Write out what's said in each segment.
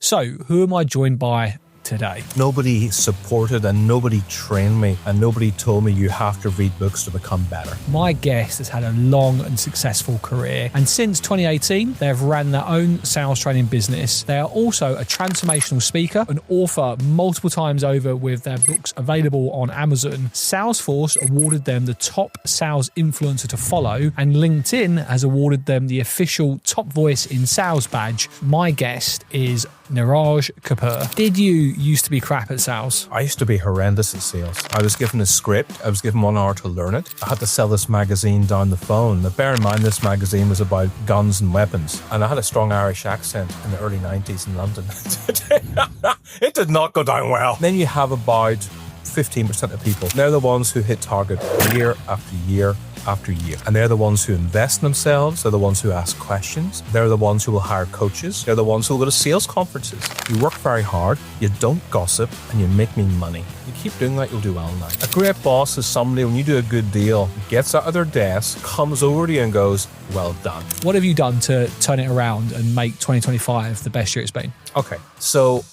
So, who am I joined by today? Nobody supported and nobody trained me and nobody told me you have to read books to become better. My guest has had a long and successful career, and since 2018 they've ran their own sales training business. They are also a transformational speaker, an author multiple times over with their books available on Amazon. Salesforce awarded them the top sales influencer to follow, and LinkedIn has awarded them the official top voice in sales badge. My guest is Niraj Kapur. Did you used to be crap at sales? I used to be horrendous at sales. I was given a script. I was given 1 hour to learn it. I had to sell this magazine down the phone. Now, bear in mind, this magazine was about guns and weapons. And I had a strong Irish accent in the early 90s in London. It did not go down well. Then you have about 15% of people. They're the ones who hit target year after year after year. And they're the ones who invest in themselves. They're the ones who ask questions. They're the ones who will hire coaches. They're the ones who will go to sales conferences. You work very hard, you don't gossip, and you make me money. You keep doing that, you'll do well now. A great boss is somebody, when you do a good deal, gets out of their desk, comes over to you and goes, well done. What have you done to turn it around and make 2025 the best year it's been? Okay, so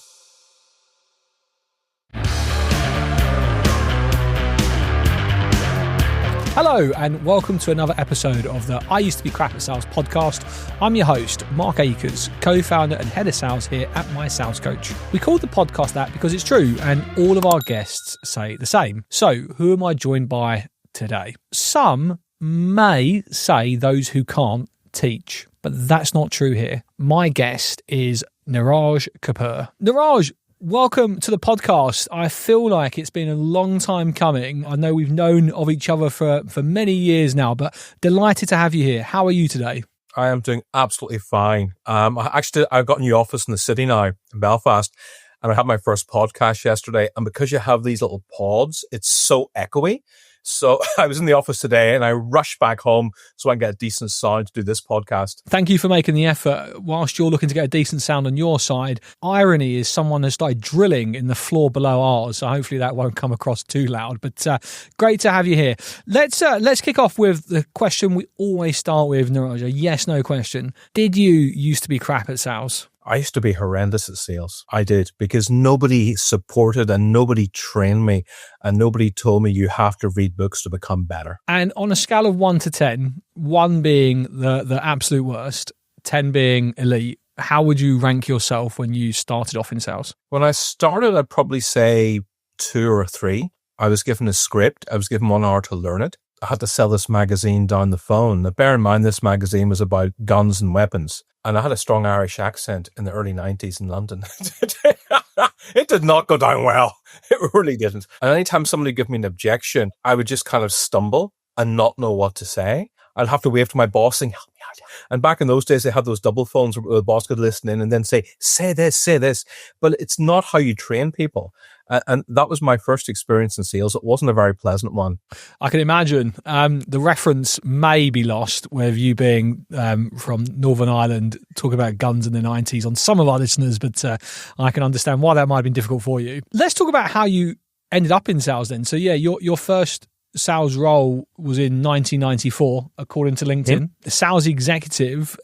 hello and welcome to another episode of the I Used to Be Crap at Sales podcast. I'm your host, Mark Ackers, co-founder and head of sales here at My Sales Coach. We called the podcast that because it's true and all of our guests say the same. So who am I joined by today? Some may say those who can't teach, but that's not true here. My guest is Niraj Kapur. Niraj, welcome to the podcast. I feel like it's been a long time coming. I know we've known of each other for many years now, but delighted to have you here. How are you today? I am doing absolutely fine. I've got a new office in the city now in Belfast, and I had my first podcast yesterday. And because you have these little pods, it's so echoey. So I was in the office today and I rushed back home so I can get a decent sound to do this podcast. Thank you for making the effort. Whilst you're looking to get a decent sound on your side, irony is someone has started drilling in the floor below ours. So hopefully that won't come across too loud. But great to have you here. Let's kick off with the question we always start with, Niraj, a yes/no question. Did you used to be crap at sales? I used to be horrendous at sales. I did, because nobody supported and nobody trained me and nobody told me you have to read books to become better. And on a scale of 1 to 10, 1 being the absolute worst, 10 being elite, how would you rank yourself when you started off in sales? When I started, I'd probably say 2 or 3. I was given a script. I was given 1 hour to learn it. I had to sell this magazine down the phone. Now, bear in mind, this magazine was about guns and weapons. And I had a strong Irish accent in the early 90s in London. It did not go down well. It really didn't. And anytime somebody gave me an objection, I would just kind of stumble and not know what to say. I'd have to wave to my boss saying, help me out. And back in those days, they had those double phones where the boss could listen in and then say this, say this. But it's not how you train people. And that was my first experience in sales. It wasn't a very pleasant one. I can imagine. The reference may be lost with you being from Northern Ireland, talking about guns in the 90s on some of our listeners, but I can understand why that might have been difficult for you. Let's talk about how you ended up in sales then. So yeah, your first sales role was in 1994, according to LinkedIn. Yep. The sales executive.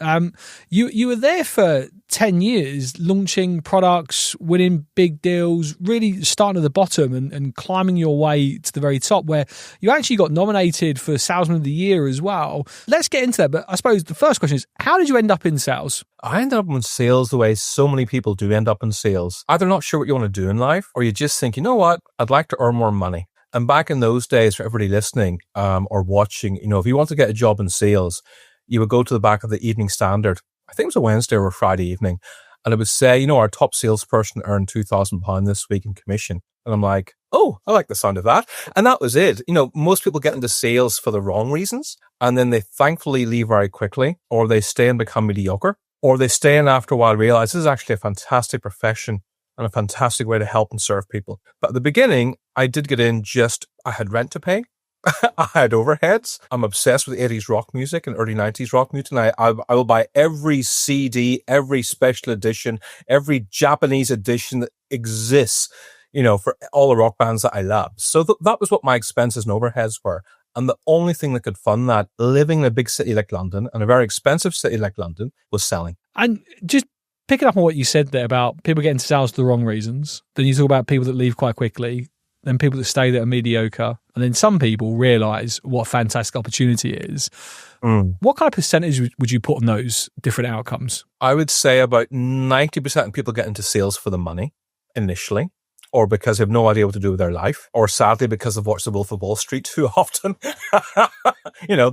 You were there for 10 years, launching products, winning big deals, really starting at the bottom and climbing your way to the very top, where you actually got nominated for Salesman of the Year as well. Let's get into that. But I suppose the first question is, how did you end up in sales? I ended up in sales the way so many people do end up in sales. Either not sure what you want to do in life, or you just think, you know what, I'd like to earn more money. And back in those days, for everybody listening or watching, if you want to get a job in sales, you would go to the back of the Evening Standard. I think it was a Wednesday or a Friday evening. And it would say, our top salesperson earned £2,000 this week in commission. And I'm like, oh, I like the sound of that. And that was it. Most people get into sales for the wrong reasons. And then they thankfully leave very quickly, or they stay and become mediocre, or they stay and after a while realize this is actually a fantastic profession and a fantastic way to help and serve people. But at the beginning, I did get in I had rent to pay. I had overheads. I'm obsessed with 80s rock music and early 90s rock music. And I will buy every CD, every special edition, every Japanese edition that exists, for all the rock bands that I love. So that was what my expenses and overheads were. And the only thing that could fund that, living in a big city like London and a very expensive city like London, was selling. And just Picking up on what you said there about people getting into sales for the wrong reasons, then you talk about people that leave quite quickly, then people that stay that are mediocre, and then some people realise what a fantastic opportunity is. What kind of percentage would you put on those different outcomes? I would say about 90% of people get into sales for the money initially, or because they have no idea what to do with their life, or sadly because they've watched The Wolf of Wall Street too often.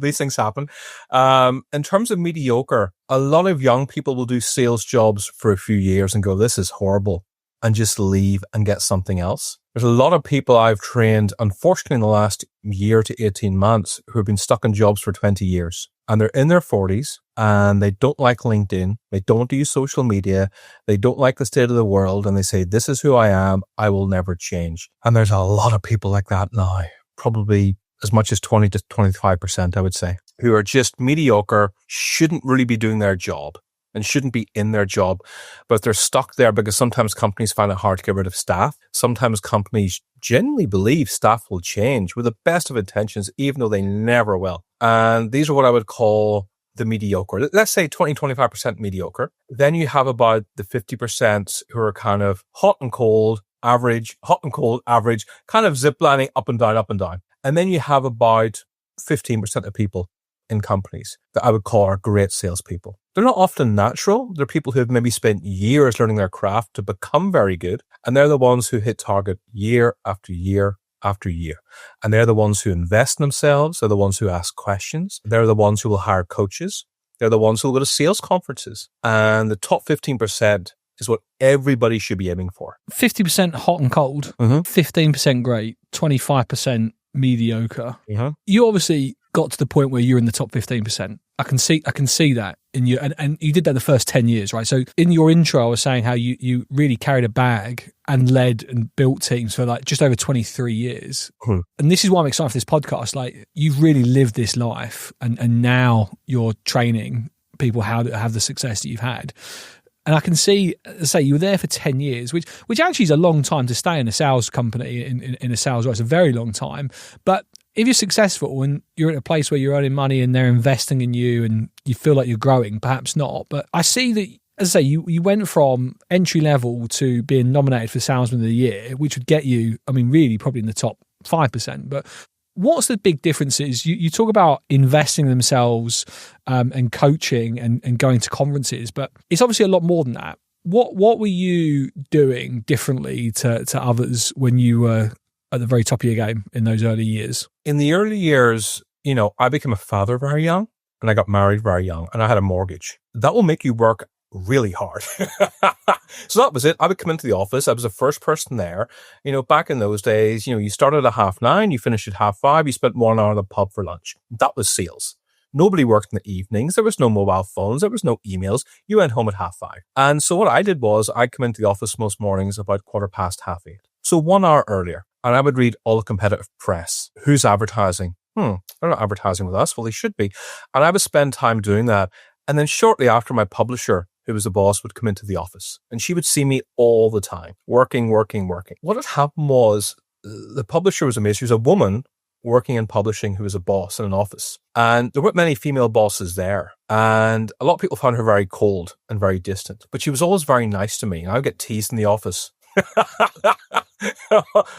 These things happen. In terms of mediocre, a lot of young people will do sales jobs for a few years and go, this is horrible, and just leave and get something else. There's a lot of people I've trained, unfortunately, in the last year to 18 months who have been stuck in jobs for 20 years. And they're in their 40s and they don't like LinkedIn. They don't use social media. They don't like the state of the world. And they say, this is who I am. I will never change. And there's a lot of people like that now, probably as much as 20 to 25%, I would say, who are just mediocre, shouldn't really be doing their job and shouldn't be in their job, but they're stuck there because sometimes companies find it hard to get rid of staff. Sometimes companies genuinely believe staff will change with the best of intentions, even though they never will. And these are what I would call the mediocre. Let's say 20, 25% mediocre. Then you have about the 50% who are kind of hot and cold, average, kind of ziplining up and down, up and down. And then you have about 15% of people in companies that I would call are great salespeople. They're not often natural. They're people who have maybe spent years learning their craft to become very good. And they're the ones who hit target year after year after year. And they're the ones who invest in themselves. They're the ones who ask questions. They're the ones who will hire coaches. They're the ones who will go to sales conferences. And the top 15% is what everybody should be aiming for. 50% hot and cold, 15% great, 25% mediocre. You obviously got to the point where you're in the top 15%. I can see that in you, and you did that the first 10 years, right? So in your intro, I was saying how you really carried a bag and led and built teams for like just over 23 years. And this is why I'm excited for this podcast. Like, you've really lived this life, and now you're training people how to have the success that you've had. And I can see, say, you were there for 10 years, which actually is a long time to stay in a sales company, in a sales role. It's a very long time. But if you're successful and you're at a place where you're earning money and they're investing in you and you feel like you're growing, perhaps not. But I see that, as I say, you went from entry level to being nominated for Salesman of the Year, which would get you, I mean, really probably in the top 5%. But what's the big differences? You talk about investing in themselves and coaching and going to conferences, but it's obviously a lot more than that. What were you doing differently to others when you were at the very top of your game in those early years? In the early years, I became a father very young and I got married very young and I had a mortgage. That will make you work really hard. So that was it. I would come into the office. I was the first person there. Back in those days, you started at 9:30, you finished at 5:30, you spent 1 hour in the pub for lunch. That was sales. Nobody worked in the evenings. There was no mobile phones. There was no emails. You went home at 5:30. And so what I did was I'd come into the office most mornings about 8:15. So 1 hour earlier. And I would read all the competitive press. Who's advertising? They're not advertising with us. Well, they should be. And I would spend time doing that. And then shortly after, my publisher, who was the boss, would come into the office. And she would see me all the time, working. What had happened was the publisher was amazing. She was a woman working in publishing who was a boss in an office. And there weren't many female bosses there. And a lot of people found her very cold and very distant. But she was always very nice to me. And I would get teased in the office.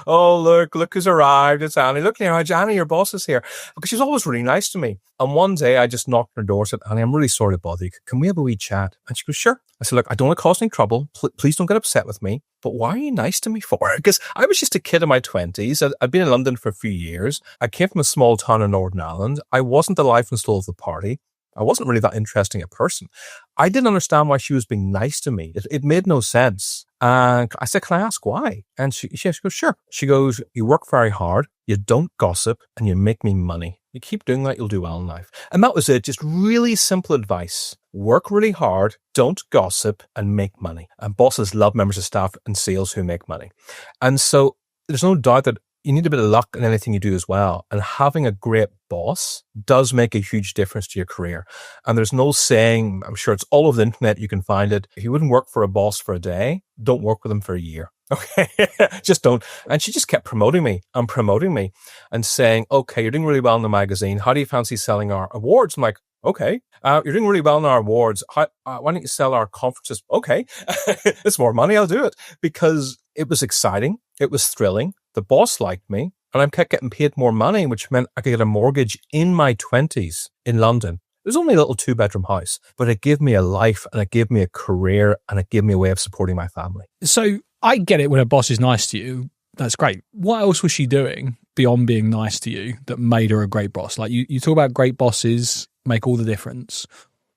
Oh, look who's arrived. It's Annie. Look, Niraj, Annie, your boss is here. Because she was always really nice to me. And one day I just knocked on her door and said, Annie, I'm really sorry to bother you. Can we have a wee chat? And she goes, sure. I said, look, I don't want to cause any trouble. Please don't get upset with me. But why are you nice to me for? Because I was just a kid in my 20s. I'd been in London for a few years. I came from a small town in Northern Ireland. I wasn't the life and soul of the party. I wasn't really that interesting a person. I didn't understand why she was being nice to me. It made no sense. And I said, can I ask why? And she goes, sure. She goes, you work very hard, you don't gossip, and you make me money. You keep doing that, you'll do well in life. And that was it. Just really simple advice. Work really hard, don't gossip, and make money. And bosses love members of staff and sales who make money. And so there's no doubt that you need a bit of luck in anything you do as well. And having a great boss does make a huge difference to your career. And there's no saying, I'm sure it's all over the internet, you can find it. If you wouldn't work for a boss for a day, don't work with him for a year. Okay, just don't. And she just kept promoting me and saying, okay, you're doing really well in the magazine. How do you fancy selling our awards? I'm like, Okay. You're doing really well in our awards. Why don't you sell our conferences? Okay. It's more money. I'll do it. Because it was exciting. It was thrilling. The boss liked me. And I kept getting paid more money, which meant I could get a mortgage in my 20s in London. It was only a little 2-bedroom house, but it gave me a life and it gave me a career and it gave me a way of supporting my family. So I get it when a boss is nice to you. That's great. What else was she doing beyond being nice to you that made her a great boss? Like you talk about great bosses make all the difference.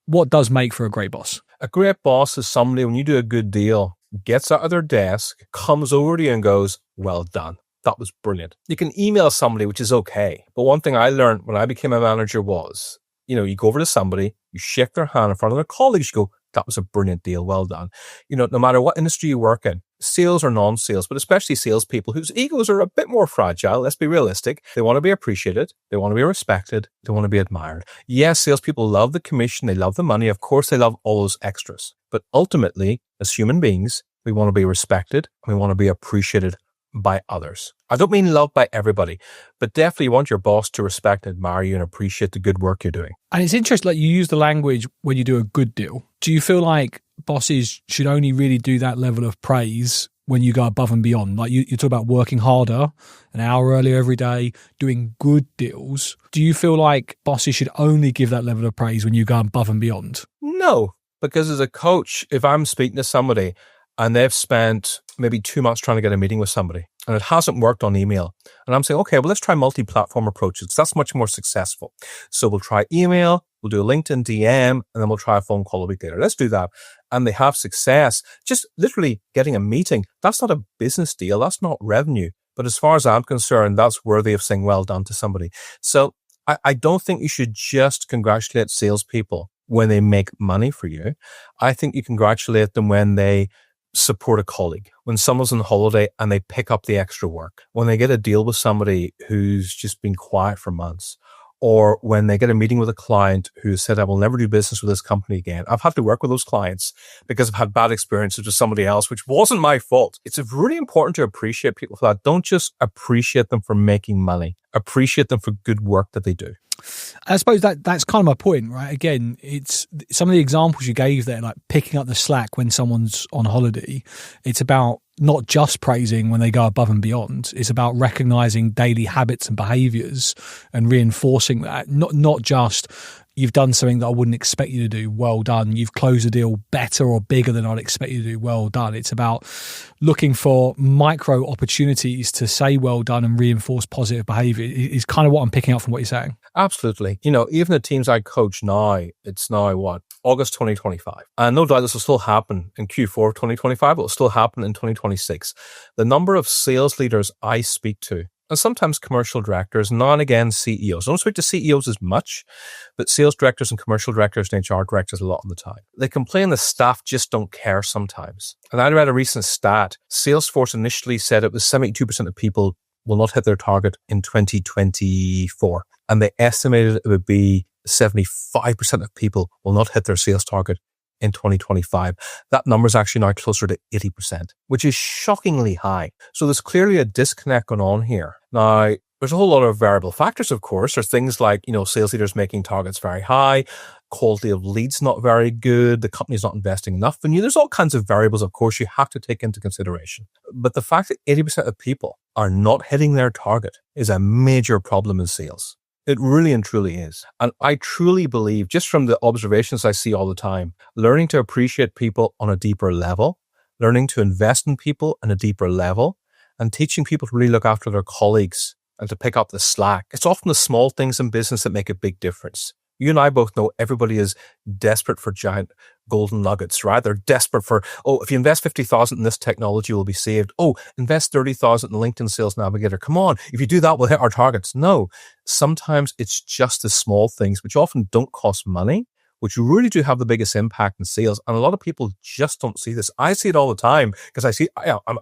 What does make for a great boss? A great boss is somebody, when you do a good deal, gets out of their desk, comes over to you and goes, well done. That was brilliant. You can email somebody, which is okay. But one thing I learned when I became a manager was, you go over to somebody, you shake their hand in front of their colleagues, you go, that was a brilliant deal. Well done. No matter what industry you work in, sales or non-sales, but especially salespeople whose egos are a bit more fragile. Let's be realistic. They want to be appreciated. They want to be respected. They want to be admired. Yes, salespeople love the commission. They love the money. Of course, they love all those extras. But ultimately, as human beings, we want to be respected and we want to be appreciated by others. I don't mean loved by everybody, but definitely want your boss to respect and admire you and appreciate the good work you're doing. And it's interesting, like you use the language when you do a good deal. Do you feel like bosses should only really do that level of praise when you go above and beyond? Like you talk about working harder, an hour earlier every day, doing good deals. Do you feel like bosses should only give that level of praise when you go above and beyond? No, because as a coach, if I'm speaking to somebody and they've spent maybe 2 months trying to get a meeting with somebody and it hasn't worked on email, and I'm saying, okay, well, let's try multi-platform approaches. That's much more successful. So we'll try email, we'll do a LinkedIn DM, and then we'll try a phone call a week later. Let's do that. And they have success. Just literally getting a meeting. That's not a business deal. That's not revenue. But as far as I'm concerned, that's worthy of saying well done to somebody. So I don't think you should just congratulate salespeople when they make money for you. I think you congratulate them when they support a colleague, when someone's on holiday and they pick up the extra work, when they get a deal with somebody who's just been quiet for months, or when they get a meeting with a client who said, I will never do business with this company again. I've had to work with those clients because I've had bad experiences with somebody else, which wasn't my fault. It's really important to appreciate people for that. Don't just appreciate them for making money. Appreciate them for good work that they do. I suppose that's kind of my point, right? Again, it's some of the examples you gave there, like picking up the slack when someone's on holiday. It's about not just praising when they go above and beyond. It's about recognizing daily habits and behaviors and reinforcing that. Not just you've done something that I wouldn't expect you to do. Well done. You've closed a deal better or bigger than I'd expect you to do. Well done. It's about looking for micro opportunities to say well done and reinforce positive behavior is kind of what I'm picking up from what you're saying. Absolutely. Even the teams I coach now, it's now what? August 2025. And no doubt this will still happen in Q4 of 2025. It will still happen in 2026. The number of sales leaders I speak to, and sometimes commercial directors, now and again CEOs. I don't speak to CEOs as much, but sales directors and commercial directors and HR directors a lot of the time. They complain the staff just don't care sometimes. And I read a recent stat. Salesforce initially said it was 72% of people will not hit their target in 2024. And they estimated it would be 75% of people will not hit their sales target in 2025. That number is actually now closer to 80%, which is shockingly high. So there's clearly a disconnect going on here. Now, there's a whole lot of variable factors, of course. There's things like, sales leaders making targets very high, quality of leads not very good, the company's not investing enough in you. There's all kinds of variables, of course, you have to take into consideration. But the fact that 80% of people are not hitting their target is a major problem in sales. It really and truly is. And I truly believe, just from the observations I see all the time, learning to appreciate people on a deeper level, learning to invest in people on a deeper level, and teaching people to really look after their colleagues and to pick up the slack. It's often the small things in business that make a big difference. You and I both know everybody is desperate for giant golden nuggets, right? They're desperate for, if you invest 50,000 in this technology, we'll be saved. Invest 30,000 in LinkedIn Sales Navigator. Come on, if you do that, we'll hit our targets. No, sometimes it's just the small things, which often don't cost money, which really do have the biggest impact in sales. And a lot of people just don't see this. I see it all the time because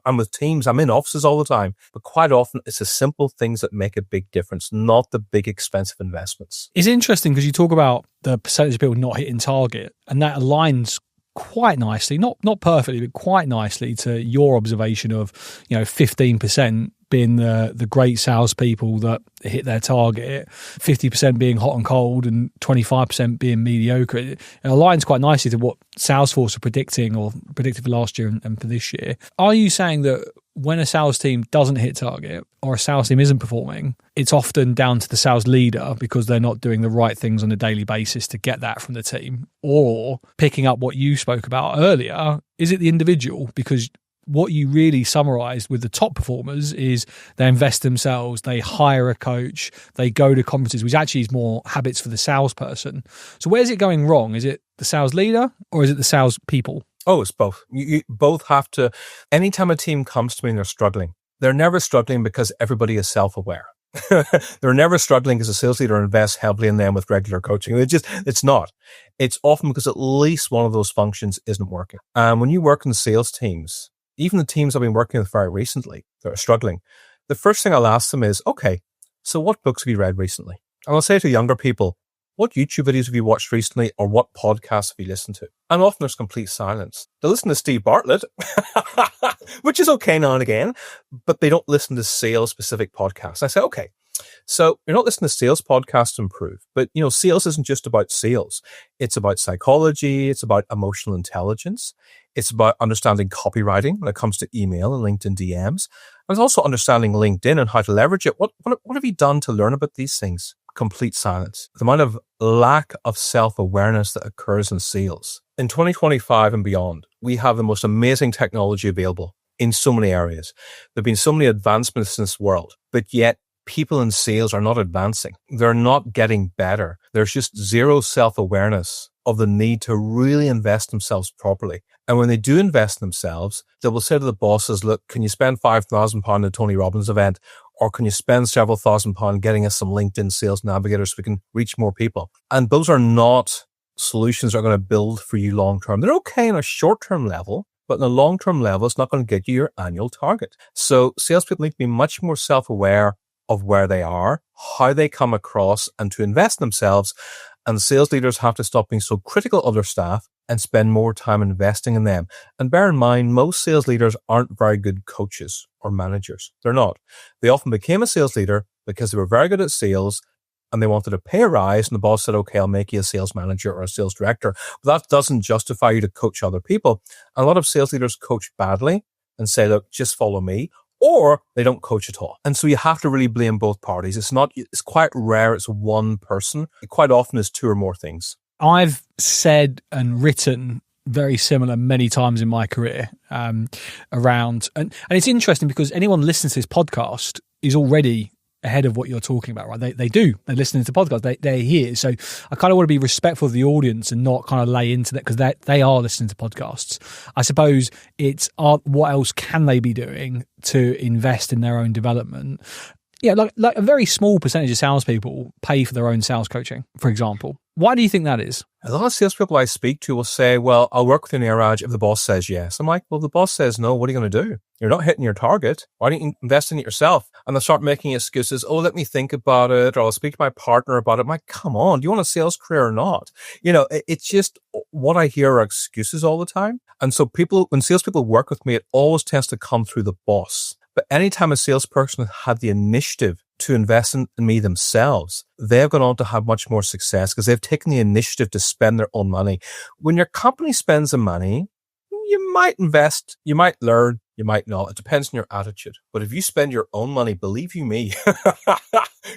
I'm with teams, I'm in offices all the time, but quite often it's the simple things that make a big difference, not the big expensive investments. It's interesting because you talk about the percentage of people not hitting target, and that aligns quite nicely, not perfectly, but quite nicely to your observation of, 15% being the great salespeople that hit their target, 50% being hot and cold, and 25% being mediocre. It aligns quite nicely to what Salesforce are predicting or predicted for last year and for this year. Are you saying that when a sales team doesn't hit target or a sales team isn't performing, it's often down to the sales leader because they're not doing the right things on a daily basis to get that from the team? Or picking up what you spoke about earlier, is it the individual? Because what you really summarized with the top performers is they invest themselves, they hire a coach, they go to conferences, which actually is more habits for the salesperson. So where's it going wrong? Is it the sales leader or is it the sales people? Oh, it's both. You both have to. Anytime a team comes to me and they're struggling, they're never struggling because everybody is self-aware. They're never struggling because a sales leader invests heavily in them with regular coaching. It's not. It's often because at least one of those functions isn't working. And when you work in sales teams, even the teams I've been working with very recently that are struggling, the first thing I'll ask them is, okay, so what books have you read recently? And I'll say to younger people, what YouTube videos have you watched recently, or what podcasts have you listened to? And often there's complete silence. They listen to Steve Bartlett, which is okay now and again, but they don't listen to sales-specific podcasts. I say, okay, so you're not listening to sales podcasts to improve, but sales isn't just about sales. It's about psychology. It's about emotional intelligence. It's about understanding copywriting when it comes to email and LinkedIn DMs. And it's also understanding LinkedIn and how to leverage it. What have you done to learn about these things? Complete silence. The amount of lack of self-awareness that occurs in sales. In 2025 and beyond, we have the most amazing technology available in so many areas. There have been so many advancements in this world, but yet people in sales are not advancing. They're not getting better. There's just zero self-awareness of the need to really invest themselves properly. And when they do invest in themselves, they will say to the bosses, look, can you spend £5,000 at a Tony Robbins event? Or can you spend several £1,000 getting us some LinkedIn sales navigators so we can reach more people? And those are not solutions that are going to build for you long-term. They're okay on a short-term level, but on a long-term level, it's not going to get you your annual target. So salespeople need to be much more self-aware of where they are, how they come across, and to invest in themselves. And sales leaders have to stop being so critical of their staff and spend more time investing in them. And bear in mind, most sales leaders aren't very good coaches or managers. They're not. They often became a sales leader because they were very good at sales and they wanted to pay a rise, and the boss said, okay, I'll make you a sales manager or a sales director. But that doesn't justify you to coach other people. A lot of sales leaders coach badly and say, look, just follow me. Or they don't coach at all. And so you have to really blame both parties. It's quite rare it's one person. It quite often is two or more things. I've said and written very similar many times in my career around, and it's interesting because anyone listening to this podcast is already ahead of what you're talking about, right? They're listening to podcasts, they're here. So I kind of want to be respectful of the audience and not kind of lay into that because they are listening to podcasts. I suppose it's what else can they be doing to invest in their own development? Yeah, like a very small percentage of salespeople pay for their own sales coaching, for example. Why do you think that is? A lot of salespeople I speak to will say, well, I'll work with you, Niraj, if the boss says yes. I'm like, well, if the boss says no, what are you going to do? You're not hitting your target. Why don't you invest in it yourself? And they'll start making excuses. Oh, let me think about it, or I'll speak to my partner about it. I'm like, come on, do you want a sales career or not? It's just what I hear are excuses all the time. And so when salespeople work with me, it always tends to come through the boss. But anytime a salesperson had the initiative to invest in me themselves, they've gone on to have much more success because they've taken the initiative to spend their own money. When your company spends the money, you might invest, you might learn, you might not. It depends on your attitude. But if you spend your own money, believe you me,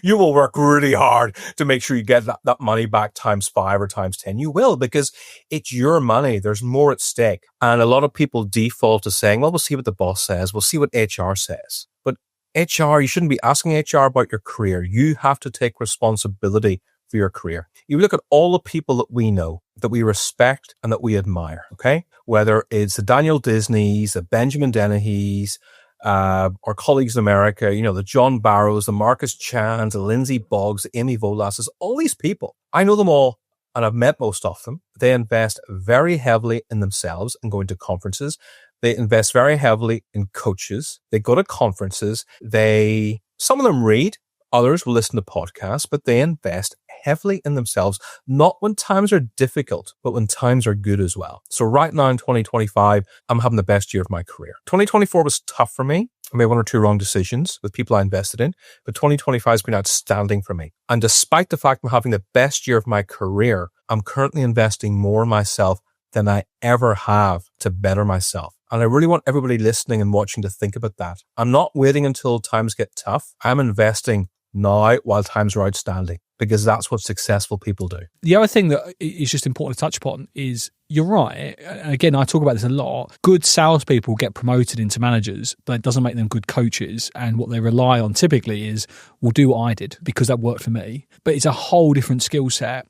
you will work really hard to make sure you get that money back times 5 or times 10. You will, because it's your money. There's more at stake. And a lot of people default to saying, well, we'll see what the boss says. We'll see what HR says. But HR, you shouldn't be asking HR about your career. You have to take responsibility for your career. You look at all the people that we know, that we respect and that we admire, okay? Whether it's the Daniel Disneys, the Benjamin Dennehy's, our colleagues in America, the John Barrows, the Marcus Chans, the Lindsay Boggs, the Amy Volases, all these people. I know them all and I've met most of them. They invest very heavily in themselves and going to conferences. They invest very heavily in coaches. They go to conferences. Some of them read. Others will listen to podcasts, but they invest heavily in themselves, not when times are difficult, but when times are good as well. So right now in 2025, I'm having the best year of my career. 2024 was tough for me. I made one or two wrong decisions with people I invested in, but 2025 has been outstanding for me. And despite the fact I'm having the best year of my career, I'm currently investing more in myself than I ever have to better myself. And I really want everybody listening and watching to think about that. I'm not waiting until times get tough. I'm investing now while times are outstanding, because that's what successful people do. The other thing that is just important to touch upon is, you're right. Again, I talk about this a lot. Good salespeople get promoted into managers, but it doesn't make them good coaches. And what they rely on typically is, well, do what I did because that worked for me. But it's a whole different skill set.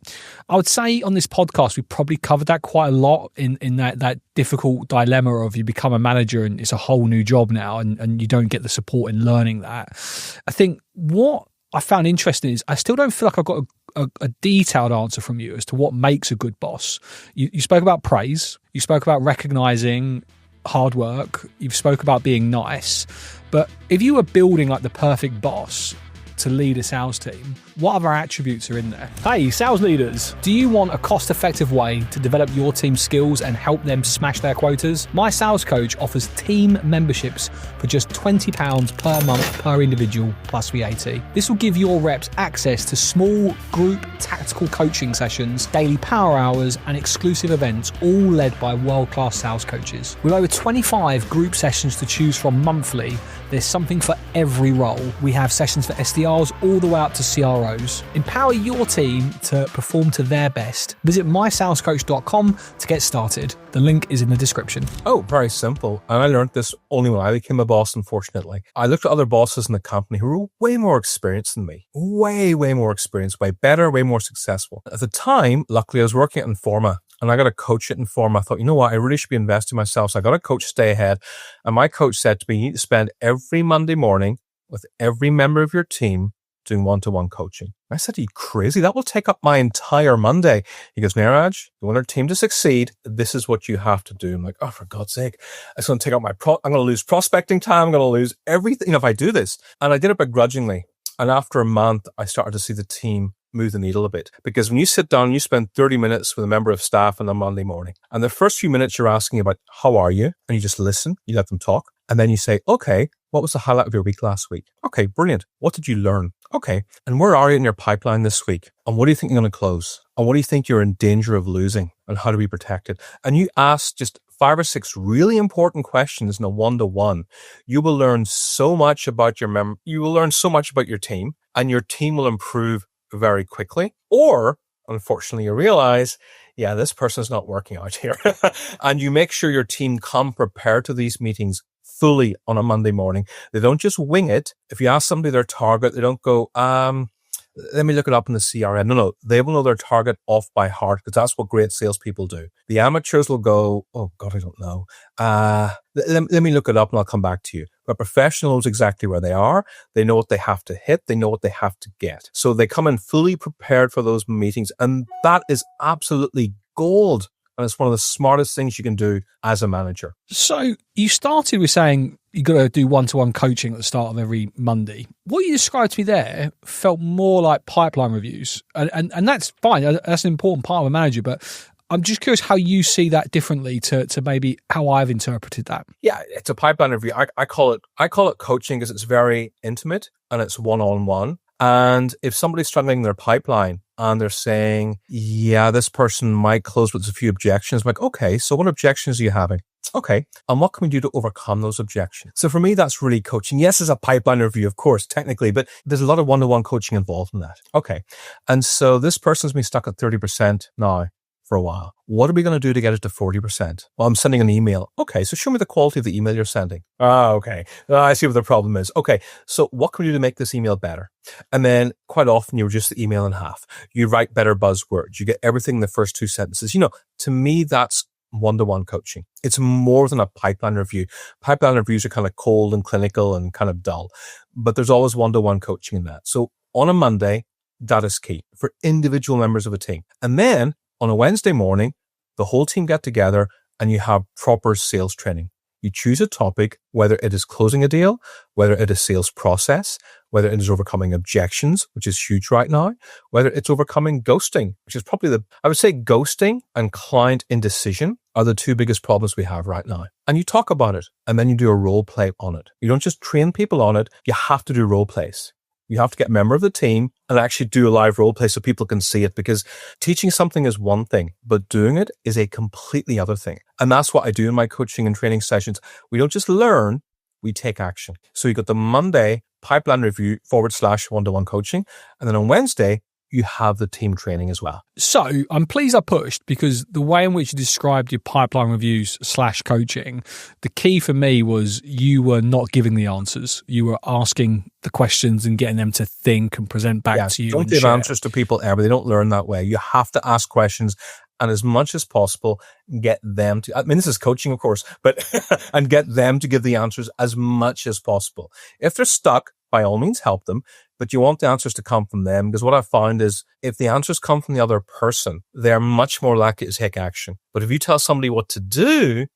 I would say on this podcast, we probably covered that quite a lot in that difficult dilemma of you become a manager and it's a whole new job now and you don't get the support in learning that. I think what I found interesting is I still don't feel like I've got a detailed answer from you as to what makes a good boss. You spoke about praise. You spoke about recognizing hard work. You spoke about being nice. But if you were building like the perfect boss to lead a sales team, what other attributes are in there? Hey, sales leaders, do you want a cost-effective way to develop your team's skills and help them smash their quotas? My sales coach offers team memberships for just £20 per month per individual plus VAT. This will give your reps access to small group tactical coaching sessions, daily power hours, and exclusive events, all led by world-class sales coaches. With over 25 group sessions to choose from monthly, there's something for every role. We have sessions for SDRs all the way up to CROs. Empower your team to perform to their best. Visit mysalescoach.com to get started. The link is in the description. Oh, very simple. And I learned this only when I became a boss, unfortunately. I looked at other bosses in the company who were way more experienced than me. Way more experienced, way better, way more successful. At the time, luckily, I was working at Informa. And I got a coach at Informa. I thought, you know what? I really should be investing in myself. So I got a coach to stay ahead. And my coach said to me, you need to spend every Monday morning with every member of your team doing one-to-one coaching. I said, are you crazy? That will take up my entire Monday. He goes, Niraj, you want our team to succeed, this is what you have to do. I'm like, oh, for God's sake, it's going to take up I'm going to lose prospecting time. I'm going to lose everything if I do this. And I did it begrudgingly. And after a month, I started to see the team move the needle a bit. Because when you sit down, you spend 30 minutes with a member of staff on a Monday morning. And the first few minutes you're asking about, how are you? And you just listen, you let them talk. And then you say, okay, what was the highlight of your week last week? Okay, brilliant. What did you learn? Okay. And where are you in your pipeline this week? And what do you think you're going to close? And what do you think you're in danger of losing? And how to be protected? And you ask just 5 or 6 really important questions in a one-to-one. You will learn so much about you will learn so much about your team, and your team will improve very quickly. Or, unfortunately, you realize, yeah, this person's not working out here. And you make sure your team come prepared to these meetings fully on a Monday morning. They don't just wing it. If you ask somebody their target, they don't go, let me look it up in the CRM. No, they will know their target off by heart, because that's what great salespeople do. The amateurs will go, oh God, I don't know. Let me look it up and I'll come back to you. But professionals exactly where they are. They know what they have to hit. They know what they have to get. So they come in fully prepared for those meetings. And that is absolutely gold. And it's one of the smartest things you can do as a manager. So you started with saying you got to do one-to-one coaching at the start of every Monday. What you described to me there felt more like pipeline reviews. And that's fine. That's an important part of a manager. But I'm just curious how you see that differently to maybe how I've interpreted that. Yeah, it's a pipeline review. I call it coaching because it's very intimate and it's one-on-one. And if somebody's struggling in their pipeline and they're saying, yeah, this person might close with a few objections, I'm like, okay, so what objections are you having? Okay, and what can we do to overcome those objections? So for me, that's really coaching. Yes, it's a pipeline review, of course, technically, but there's a lot of one-to-one coaching involved in that. Okay, and so this person's been stuck at 30% now for a while. What are we going to do to get it to 40%? Well, I'm sending an email. Okay, so show me the quality of the email you're sending. Okay. I see what the problem is. Okay, so what can we do to make this email better? And then quite often you reduce the email in half. You write better buzzwords. You get everything in the first 2 sentences. To me, that's one-to-one coaching. It's more than a pipeline review. Pipeline reviews are kind of cold and clinical and kind of dull, but there's always one-to-one coaching in that. So on a Monday, that is key for individual members of a team. And then on a Wednesday morning, the whole team get together and you have proper sales training. You choose a topic, whether it is closing a deal, whether it is sales process, whether it is overcoming objections, which is huge right now, whether it's overcoming ghosting, which is probably I would say ghosting and client indecision are the two biggest problems we have right now. And you talk about it, and then you do a role play on it. You don't just train people on it. You have to do role plays. You have to get a member of the team and actually do a live role play so people can see it, because teaching something is one thing, but doing it is a completely other thing. And that's what I do in my coaching and training sessions. We don't just learn, we take action. So you got the Monday pipeline review / one-to-one coaching. And then on Wednesday, you have the team training as well. So I'm pleased I pushed, because the way in which you described your pipeline reviews / coaching, the key for me was you were not giving the answers. You were asking the questions and getting them to think and present back to you. Don't give answers to people ever. They don't learn that way. You have to ask questions, and as much as possible, get them to, I mean, this is coaching, of course, but, and get them to give the answers as much as possible. If they're stuck, by all means, help them, but you want the answers to come from them, because what I found is if the answers come from the other person, they're much more likely to take action. But if you tell somebody what to do,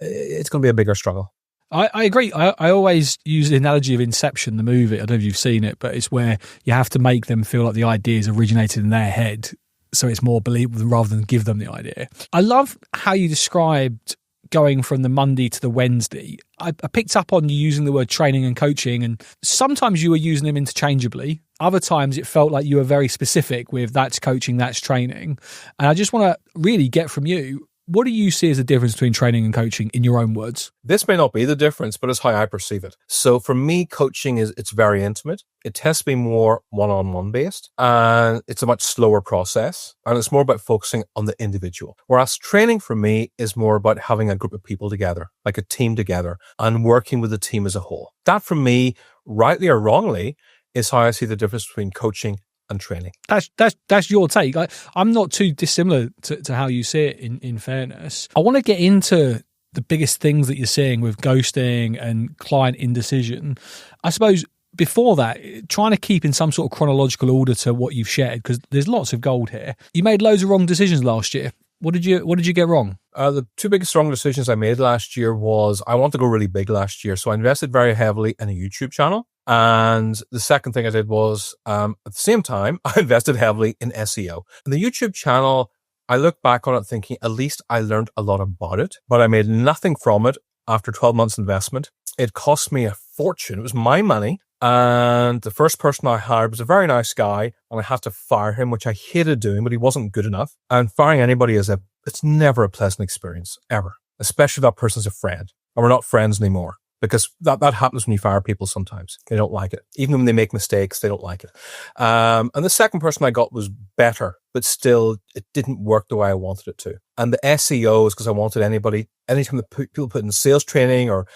it's going to be a bigger struggle. I agree. I always use the analogy of Inception, the movie. I don't know if you've seen it, but it's where you have to make them feel like the ideas originated in their head, so it's more believable rather than give them the idea. I love how you described going from the Monday to the Wednesday. I picked up on you using the word training and coaching, and sometimes you were using them interchangeably. Other times it felt like you were very specific with that's coaching, that's training. And I just want to really get from you, what do you see as the difference between training and coaching in your own words? This may not be the difference, but it's how I perceive it. So for me, coaching it's very intimate. It tends to be more one-on-one based, and it's a much slower process, and it's more about focusing on the individual. Whereas training for me is more about having a group of people together, like a team together, and working with the team as a whole. That for me, rightly or wrongly, is how I see the difference between coaching and training. That's your take. I'm not too dissimilar to how you see it, in fairness. I want to get into the biggest things that you're seeing with ghosting and client indecision. I suppose before that, trying to keep in some sort of chronological order to what you've shared, because there's lots of gold here. You made loads of wrong decisions last year. What did you get wrong? The two biggest wrong decisions I made last year was I wanted to go really big last year. So I invested very heavily in a YouTube channel. And the second thing I did was, at the same time, I invested heavily in SEO. And the YouTube channel, I look back on it thinking, at least I learned a lot about it, but I made nothing from it after 12 months investment. It cost me a fortune. It was my money. And the first person I hired was a very nice guy, and I had to fire him, which I hated doing, but he wasn't good enough. And firing anybody it's never a pleasant experience, ever. Especially if that person's a friend, and we're not friends anymore. Because that happens when you fire people sometimes. They don't like it. Even when they make mistakes, they don't like it. And the second person I got was better, but still it didn't work the way I wanted it to. And the SEO is because I wanted anytime that people put in sales training or,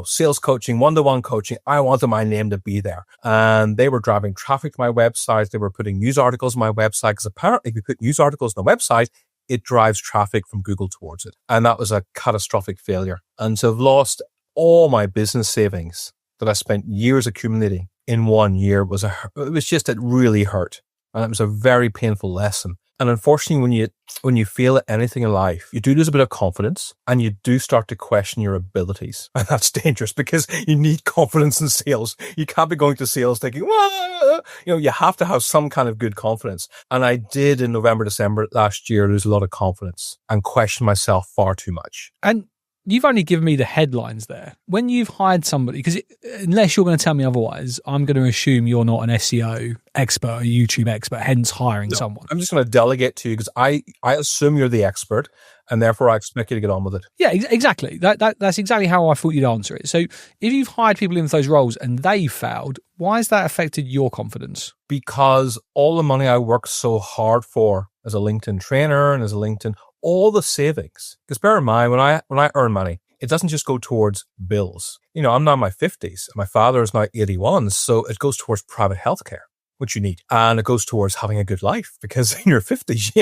sales coaching, one-to-one coaching, I wanted my name to be there. And they were driving traffic to my website. They were putting news articles on my website, because apparently if you put news articles on the website, it drives traffic from Google towards it. And that was a catastrophic failure. And so I've lost all my business savings that I spent years accumulating in 1 year. It really hurt. And it was a very painful lesson. And unfortunately, when you fail at anything in life, you do lose a bit of confidence, and you do start to question your abilities. And that's dangerous, because you need confidence in sales. You can't be going to sales thinking, wah! You have to have some kind of good confidence. And I did in November, December last year lose a lot of confidence and question myself far too much. And you've only given me the headlines there. When you've hired somebody, because unless you're going to tell me otherwise, I'm going to assume you're not an SEO expert, a YouTube expert, hence hiring someone. I'm just going to delegate to you, because I assume you're the expert, and therefore I expect you to get on with it. Yeah, exactly. That's exactly how I thought you'd answer it. So if you've hired people into those roles and they failed, why has that affected your confidence? Because all the money I worked so hard for as a LinkedIn trainer and as a LinkedIn, all the savings, because bear in mind, when I earn money, it doesn't just go towards bills. I'm now in my 50s. My father is now 81. So it goes towards private healthcare, which you need. And it goes towards having a good life, because in your 50s,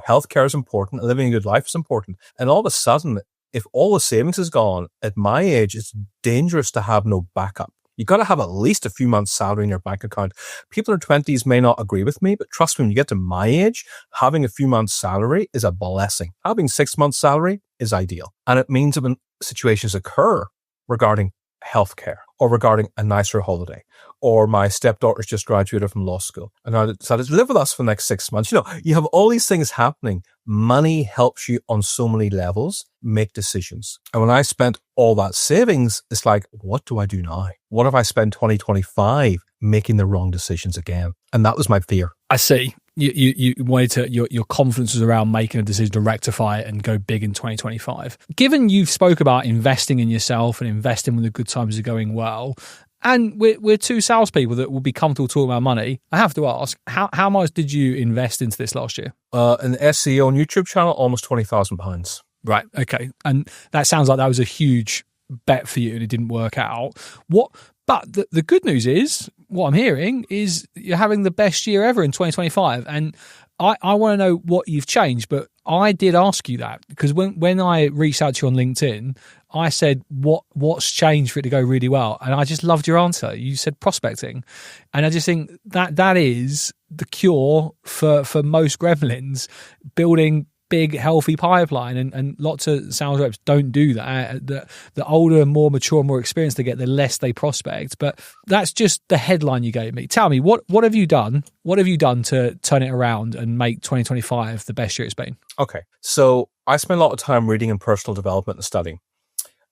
healthcare is important and living a good life is important. And all of a sudden, if all the savings is gone at my age, it's dangerous to have no backup. You got to have at least a few months' salary in your bank account. People in their 20s may not agree with me, but trust me, when you get to my age, having a few months' salary is a blessing. Having 6 months' salary is ideal. And it means that when situations occur regarding healthcare or regarding a nicer holiday, or my stepdaughter's just graduated from law school and I decided to live with us for the next 6 months. You have all these things happening. Money helps you on so many levels make decisions. And when I spent all that savings, it's like, what do I do now? What if I spend 2025 making the wrong decisions again? And that was my fear. I see. You wanted to, your confidence was around making a decision to rectify it and go big in 2025. Given you've spoke about investing in yourself and investing when the good times are going well, and we're two salespeople that will be comfortable talking about money, I have to ask, how much did you invest into this last year? An SEO and YouTube channel, almost £20,000. Right. Okay. And that sounds like that was a huge bet for you and it didn't work out. But the good news is, what I'm hearing is you're having the best year ever in 2025. And I want to know what you've changed, but I did ask you that because when I reached out to you on LinkedIn, I said, what's changed for it to go really well? And I just loved your answer. You said prospecting. And I just think that is the cure for most gremlins, building big, healthy pipeline, and lots of sales reps don't do that. The older, more mature, more experienced they get, the less they prospect. But that's just the headline you gave me. Tell me, what have you done? What have you done to turn it around and make 2025 the best year it's been? Okay, so I spend a lot of time reading in personal development and studying.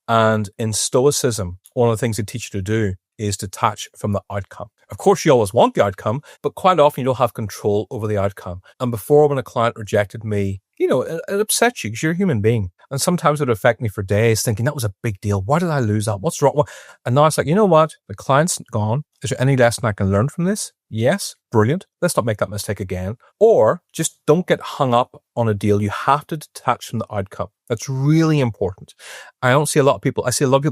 And in Stoicism, one of the things they teach you to do is detach from the outcome. Of course, you always want the outcome, but quite often you don't have control over the outcome. And before, when a client rejected me, it upsets you because you're a human being. And sometimes it would affect me for days thinking that was a big deal. Why did I lose that? What's wrong? And now it's like, you know what? The client's gone. Is there any lesson I can learn from this? Yes. Brilliant. Let's not make that mistake again. Or just don't get hung up on a deal. You have to detach from the outcome. That's really important. I see a lot of people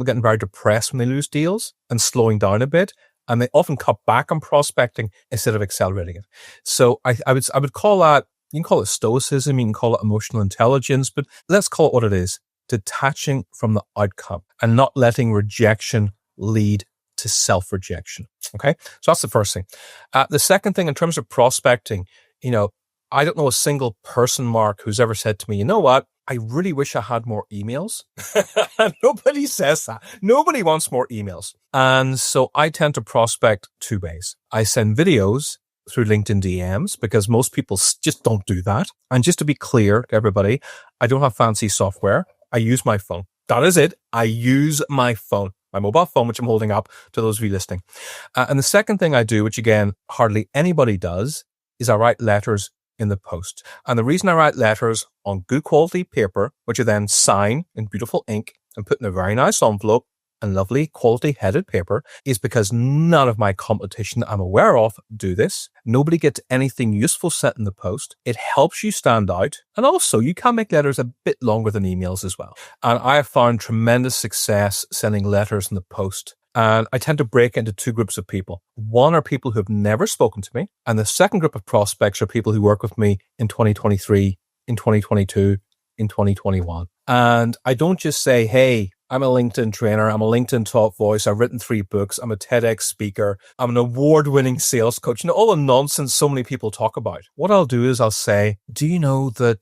getting very depressed when they lose deals and slowing down a bit. And they often cut back on prospecting instead of accelerating it. So I would call that, you can call it stoicism, you can call it emotional intelligence, but let's call it what it is. Detaching from the outcome and not letting rejection lead to self-rejection. Okay. So that's the first thing. The second thing, in terms of prospecting, I don't know a single person, Mark, who's ever said to me, you know what? I really wish I had more emails. Nobody says that. Nobody wants more emails. And so I tend to prospect two ways. I send videos through LinkedIn DMs because most people just don't do that. And just to be clear to everybody, I don't have fancy software. I use my phone. That is it. I use my phone, my mobile phone, which I'm holding up to those of you listening. And the second thing I do, which again, hardly anybody does, is I write letters in the post. And the reason I write letters on good quality paper, which I then sign in beautiful ink and put in a very nice envelope and lovely quality headed paper, is because none of my competition that I'm aware of do this. Nobody gets anything useful sent in the post. It helps you stand out. And also you can make letters a bit longer than emails as well. And I have found tremendous success sending letters in the post. And I tend to break into two groups of people. One are people who have never spoken to me. And the second group of prospects are people who work with me in 2023, in 2022, in 2021. And I don't just say, hey, I'm a LinkedIn trainer. I'm a LinkedIn top voice. I've written 3 books. I'm a TEDx speaker. I'm an award-winning sales coach. All the nonsense so many people talk about. What I'll do is I'll say, do you know that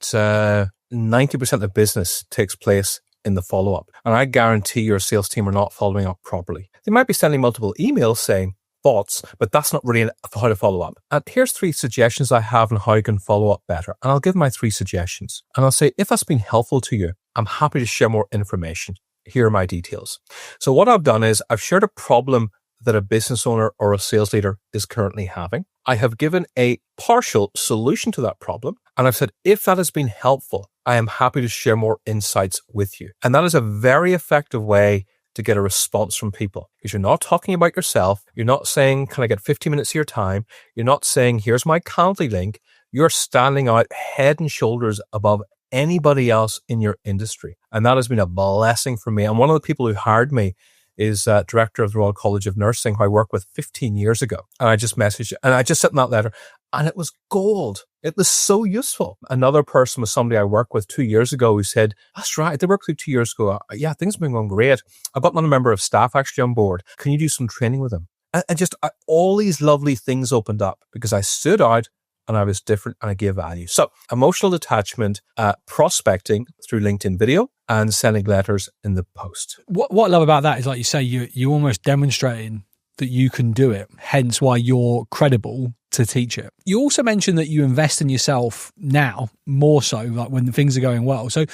90% of business takes place in the follow-up? And I guarantee your sales team are not following up properly. They might be sending multiple emails saying thoughts, but that's not really how to follow up. And here's 3 suggestions I have on how you can follow up better. And I'll give my 3 suggestions. And I'll say, if that's been helpful to you, I'm happy to share more information. Here are my details. So what I've done is I've shared a problem that a business owner or a sales leader is currently having. I have given a partial solution to that problem. And I've said, if that has been helpful, I am happy to share more insights with you. And that is a very effective way to get a response from people, because you're not talking about yourself. You're not saying, can I get 15 minutes of your time? You're not saying, here's my Calendly link. You're standing out head and shoulders above anybody else in your industry. And that has been a blessing for me. And one of the people who hired me is director of the Royal College of Nursing, who I worked with 15 years ago. And I just messaged, and I just sent in that letter, and it was gold. It was so useful. Another person was somebody I worked with 2 years ago who said, that's right, they worked with 2 years ago. Yeah, things have been going great. I've got another member of staff actually on board. Can you do some training with them? And just all these lovely things opened up because I stood out and I was different and I gave value. So emotional detachment, prospecting through LinkedIn video, and sending letters in the post. What I love about that is, like you say, you're almost demonstrating that you can do it, hence why you're credible to teach it. You also mentioned that you invest in yourself now more so, like when things are going well. So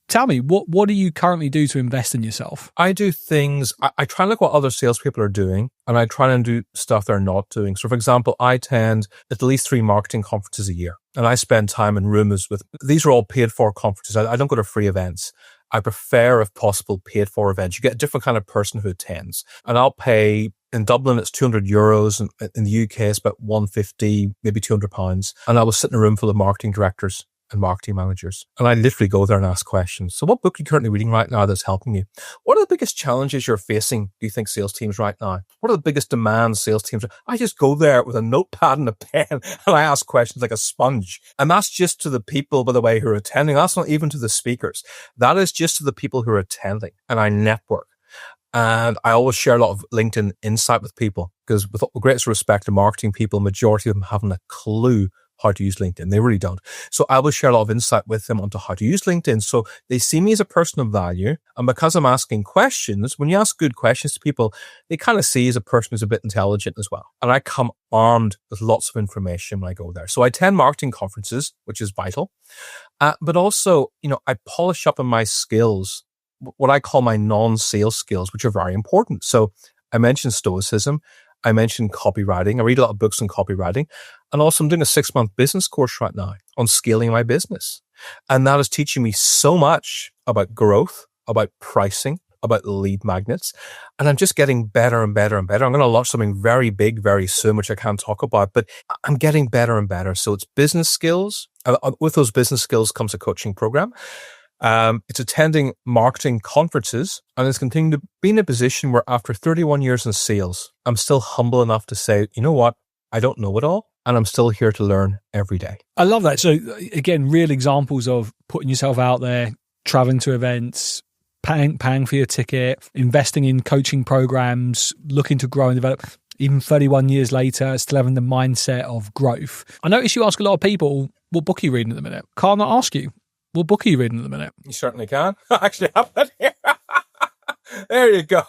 tell me, what do you currently do to invest in yourself? I do things, I try and look what other salespeople are doing, and I try and do stuff they're not doing. So for example, I attend at least 3 marketing conferences a year, and I spend time in rooms with, these are all paid for conferences. I don't go to free events. I prefer, if possible, paid for events. You get a different kind of person who attends, and I'll pay. In Dublin, it's €200. And in the UK, it's about £150, maybe £200. And I will sit in a room full of marketing directors and marketing managers. And I literally go there and ask questions. So what book are you currently reading right now that's helping you? What are the biggest challenges you're facing, do you think, sales teams right now? What are the biggest demands sales teams? I just go there with a notepad and a pen and I ask questions like a sponge. And that's just to the people, by the way, who are attending. That's not even to the speakers. That is just to the people who are attending. And I network. And I always share a lot of LinkedIn insight with people, because with the greatest respect to marketing people, majority of them haven't a clue how to use LinkedIn. They really don't. So I will share a lot of insight with them onto how to use LinkedIn. So they see me as a person of value. And because I'm asking questions, when you ask good questions to people, they kind of see as a person who's a bit intelligent as well. And I come armed with lots of information when I go there. So I attend marketing conferences, which is vital. But also, I polish up on my skills, what I call my non-sales skills, which are very important. So I mentioned stoicism. I mentioned copywriting. I read a lot of books on copywriting. And also I'm doing a 6-month business course right now on scaling my business. And that is teaching me so much about growth, about pricing, about lead magnets. And I'm just getting better and better and better. I'm going to launch something very big very soon, which I can't talk about, but I'm getting better and better. So it's business skills. With those business skills comes a coaching program. It's attending marketing conferences, and it's continuing to be in a position where after 31 years in sales, I'm still humble enough to say, you know what? I don't know it all, and I'm still here to learn every day. I love that. So again, real examples of putting yourself out there, traveling to events, paying for your ticket, investing in coaching programs, looking to grow and develop. Even 31 years later, still having the mindset of growth. I notice you ask a lot of people, what book are you reading at the minute? Can't I ask you? What book are you reading at the minute? You certainly can. I actually have that here. There you go.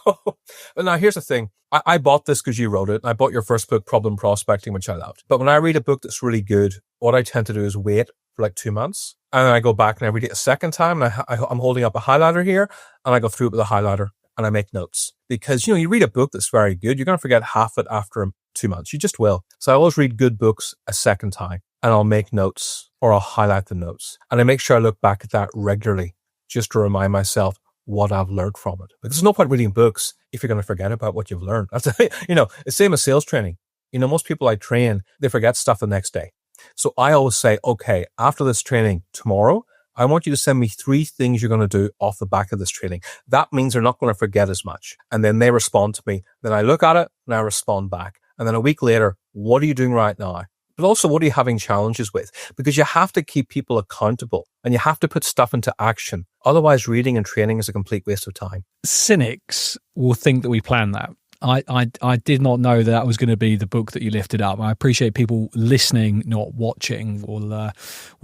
But now here's the thing. I bought this because you wrote it. I bought your first book, Problem Prospecting, which I loved. But when I read a book that's really good, what I tend to do is wait for like 2 months. And then I go back and I read it a second time. And I'm holding up a highlighter here, and I go through it with a highlighter and I make notes. Because, you read a book that's very good, you're going to forget half it after 2 months. You just will. So I always read good books a second time, and I'll make notes or I'll highlight the notes. And I make sure I look back at that regularly just to remind myself what I've learned from it. Because there's no point reading books if you're going to forget about what you've learned. That's, it's same as sales training. Most people I train, they forget stuff the next day. So I always say, okay, after this training tomorrow, I want you to send me 3 things you're going to do off the back of this training. That means they're not going to forget as much. And then they respond to me. Then I look at it and I respond back. And then a week later, what are you doing right now? But also, what are you having challenges with? Because you have to keep people accountable and you have to put stuff into action. Otherwise, reading and training is a complete waste of time. Cynics will think that we plan that. I did not know that was going to be the book that you lifted up. I appreciate people listening, not watching, will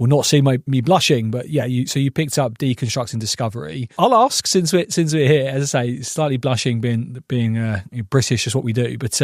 not see me blushing. But yeah, so you picked up Deconstructing Discovery. I'll ask, since we're here, as I say, slightly blushing, being British is what we do. But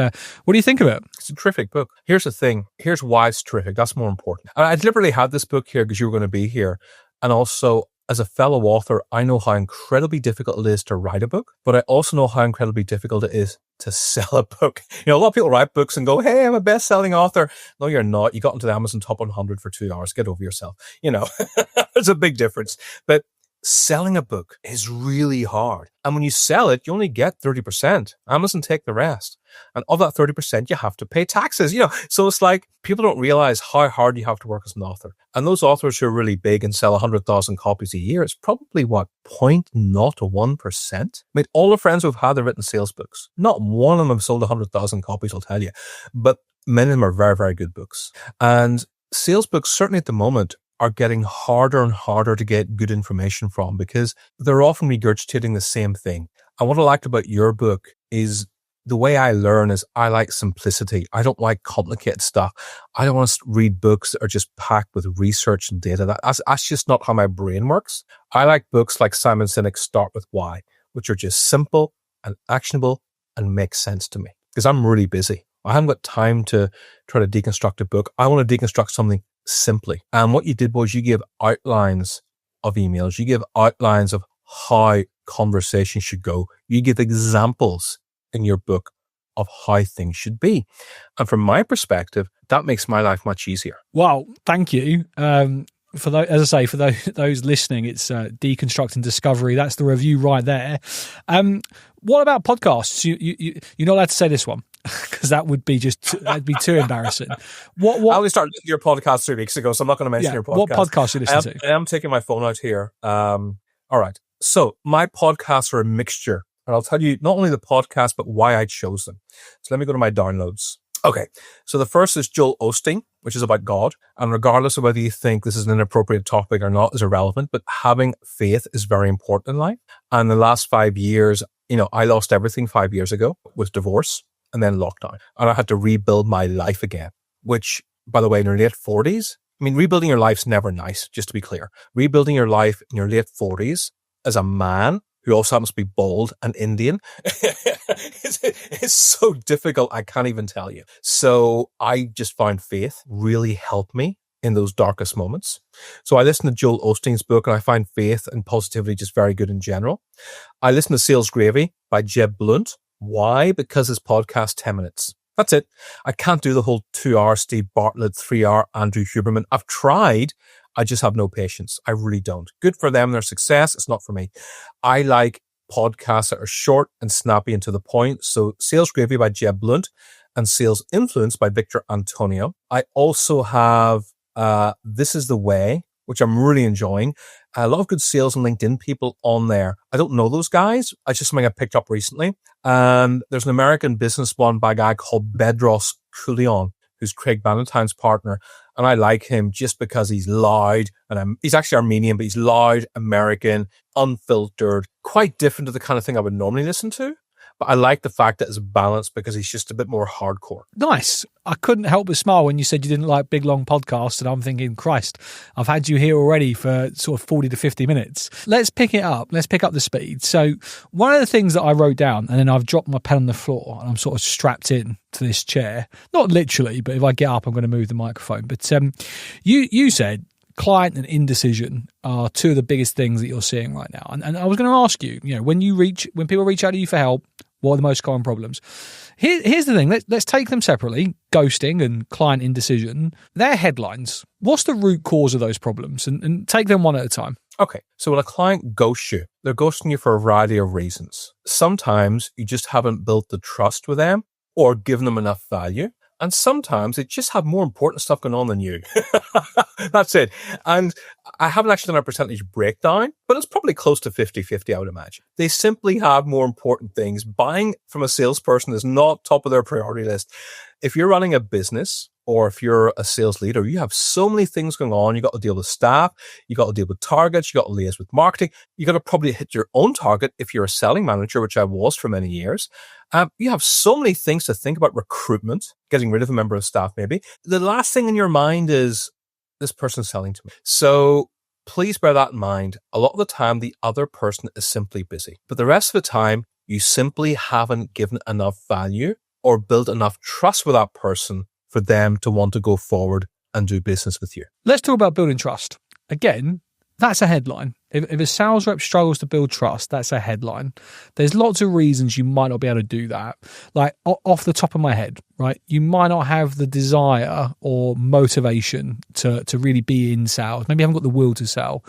what do you think of it? It's a terrific book. Here's the thing. Here's why it's terrific. That's more important. And I deliberately had this book here because you were going to be here, and also, as a fellow author, I know how incredibly difficult it is to write a book, but I also know how incredibly difficult it is to sell a book. A lot of people write books and go, hey, I'm a best-selling author. No, you're not. You got into the Amazon Top 100 for 2 hours. Get over yourself. There's a big difference. But selling a book is really hard. And when you sell it, you only get 30%. Amazon take the rest. And of that 30%, you have to pay taxes. So it's like people don't realize how hard you have to work as an author. And those authors who are really big and sell 100,000 copies a year, it's probably 0.01%. I mean, all the friends who've had their written sales books, not one of them have sold 100,000 copies, I'll tell you. But many of them are very, very good books. And sales books, certainly at the moment, are getting harder and harder to get good information from because they're often regurgitating the same thing. And what I liked about your book is the way I learn is I like simplicity. I don't like complicated stuff. I don't want to read books that are just packed with research and data. That's just not how my brain works. I like books like Simon Sinek's Start With Why, which are just simple and actionable and make sense to me, because I'm really busy. I haven't got time to try to deconstruct a book. I want to deconstruct something simply. And what you did was you gave outlines of emails. You give outlines of how conversation should go. You give examples in your book of how things should be. And from my perspective, that makes my life much easier. Well, thank you. For those, as I say, for those listening, it's Deconstructing Discovery. That's the review right there. What about podcasts? You're not allowed to say this one, because that'd be too embarrassing. What? I only started your podcast 3 weeks ago, so I'm not going to mention your podcast. What podcast you listen to? I am taking my phone out here. All right. So my podcasts are a mixture, and I'll tell you not only the podcast, but why I chose them. So let me go to my downloads. Okay. So the first is Joel Osteen, which is about God. And regardless of whether you think this is an inappropriate topic or not is irrelevant, but having faith is very important in life. And the last 5 years, I lost everything 5 years ago with divorce and then lockdown. And I had to rebuild my life again, which, by the way, in your late 40s, rebuilding your life's never nice, just to be clear. Rebuilding your life in your late 40s as a man who also happens to be bald and Indian, it's so difficult, I can't even tell you. So I just found faith really helped me in those darkest moments. So I listened to Joel Osteen's book, and I find faith and positivity just very good in general. I listened to Sales Gravy by Jeb Blunt. Why? Because his podcast, 10 minutes. That's it. I can't do the whole 2-hour Steve Bartlett, 3-hour Andrew Huberman. I've tried. I just have no patience. I really don't. Good for them, their success. It's not for me. I like podcasts that are short and snappy and to the point. So Sales Gravy by Jeb Blunt and Sales Influence by Victor Antonio. I also have This Is the Way, which I'm really enjoying. A lot of good sales and LinkedIn people on there. I don't know those guys. It's just something I picked up recently. And there's an American business one by a guy called Bedros Koulian, who's Craig Ballantyne's partner. And I like him just because he's loud, and he's actually Armenian, but he's loud, American, unfiltered, quite different to the kind of thing I would normally listen to. But I like the fact that it's balanced because he's just a bit more hardcore. Nice. I couldn't help but smile when you said you didn't like big, long podcasts. And I'm thinking, Christ, I've had you here already for sort of 40 to 50 minutes. Let's pick it up. Let's pick up the speed. So one of the things that I wrote down, and then I've dropped my pen on the floor and I'm sort of strapped in to this chair. Not literally, but if I get up, I'm going to move the microphone. But you said client and indecision are two of the biggest things that you're seeing right now. And I was going to ask you, when people reach out to you for help, what are the most common problems? Here's the thing. Let's take them separately. Ghosting and client indecision. They're headlines. What's the root cause of those problems? And take them one at a time. Okay. So when a client ghosts you, they're ghosting you for a variety of reasons. Sometimes you just haven't built the trust with them or given them enough value. And sometimes they just have more important stuff going on than you. That's it. And I haven't actually done a percentage breakdown, but it's probably close to 50-50, I would imagine. They simply have more important things. Buying from a salesperson is not top of their priority list. If you're running a business or if you're a sales leader, you have so many things going on. You got to deal with staff. You got to deal with targets. You got to liaise with marketing. You got to probably hit your own target if you're a selling manager, which I was for many years. You have so many things to think about: recruitment, getting rid of a member of staff, maybe. The last thing in your mind is, this person's selling to me. So please bear that in mind. A lot of the time, the other person is simply busy. But the rest of the time, you simply haven't given enough value or built enough trust with that person for them to want to go forward and do business with you. Let's talk about building trust. Again, that's a headline. If a sales rep struggles to build trust, that's a headline. There's lots of reasons you might not be able to do that. Like off the top of my head, right? You might not have the desire or motivation to really be in sales. Maybe you haven't got the will to sell.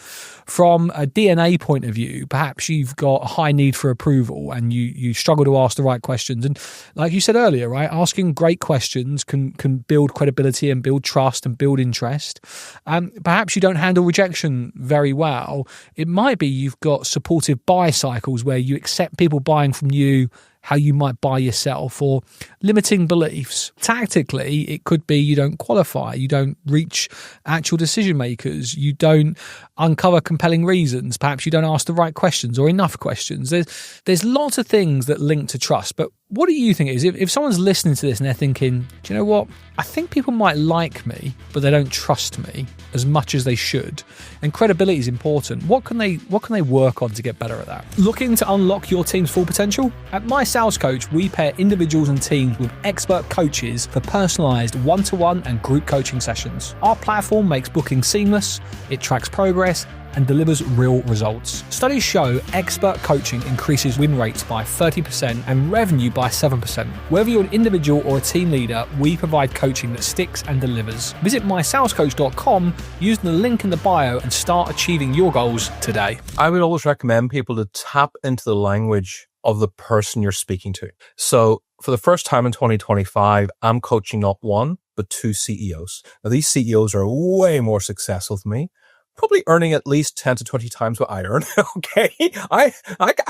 From a DNA point of view, perhaps you've got a high need for approval and you struggle to ask the right questions. And like you said earlier, right? Asking great questions can build credibility and build trust and build interest. Perhaps you don't handle rejection very well. It might be you've got supportive buy cycles where you accept people buying from you how you might buy yourself, or limiting beliefs. Tactically, it could be you don't qualify, you don't reach actual decision makers, you don't uncover compelling reasons, perhaps you don't ask the right questions or enough questions. There's lots of things that link to trust, but What do you think it is? If someone's listening to this and they're thinking, do you know what? I think people might like me, but they don't trust me as much as they should. And credibility is important. What can they work on to get better at that? Looking to unlock your team's full potential? At My Sales Coach, we pair individuals and teams with expert coaches for personalized one-to-one and group coaching sessions. Our platform makes booking seamless, it tracks progress, and delivers real results. Studies show expert coaching increases win rates by 30% and revenue by 7%. Whether you're an individual or a team leader, we provide coaching that sticks and delivers. Visit mysalescoach.com, use the link in the bio, and start achieving your goals today. I would always recommend people to tap into the language of the person you're speaking to. So for the first time in 2025, I'm coaching not one, but two CEOs. Now, these CEOs are way more successful than me, probably earning at least 10 to 20 times what I earn. Okay. I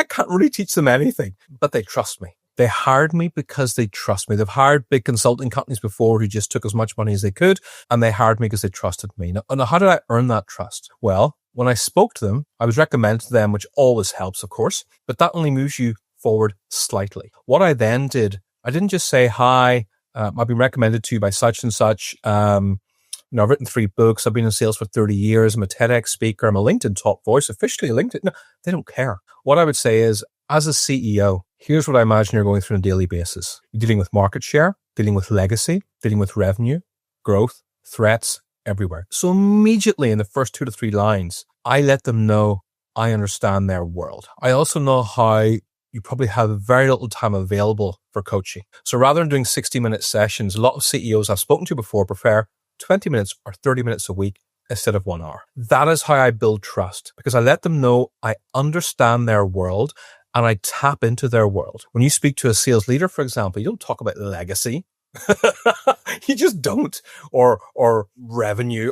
can't really teach them anything, but they trust me. They hired me because they trust me. They've hired big consulting companies before who just took as much money as they could, and they hired me because they trusted me. Now, how did I earn that trust? Well, when I spoke to them, I was recommended to them, which always helps, of course, but that only moves you forward slightly. What I then did, I didn't just say, hi, I've been recommended to you by such and such. I've written 3 books. I've been in sales for 30 years. I'm a TEDx speaker. I'm a LinkedIn top voice, officially a LinkedIn. No, they don't care. What I would say is, as a CEO, here's what I imagine you're going through on a daily basis. You're dealing with market share, dealing with legacy, dealing with revenue, growth, threats, everywhere. So immediately in the first 2 to 3 lines, I let them know I understand their world. I also know how you probably have very little time available for coaching. So rather than doing 60-minute sessions, a lot of CEOs I've spoken to before prefer 20 minutes or 30 minutes a week instead of 1 hour. That is how I build trust, because I let them know I understand their world and I tap into their world. When you speak to a sales leader, for example, you don't talk about legacy. You just don't. Or revenue,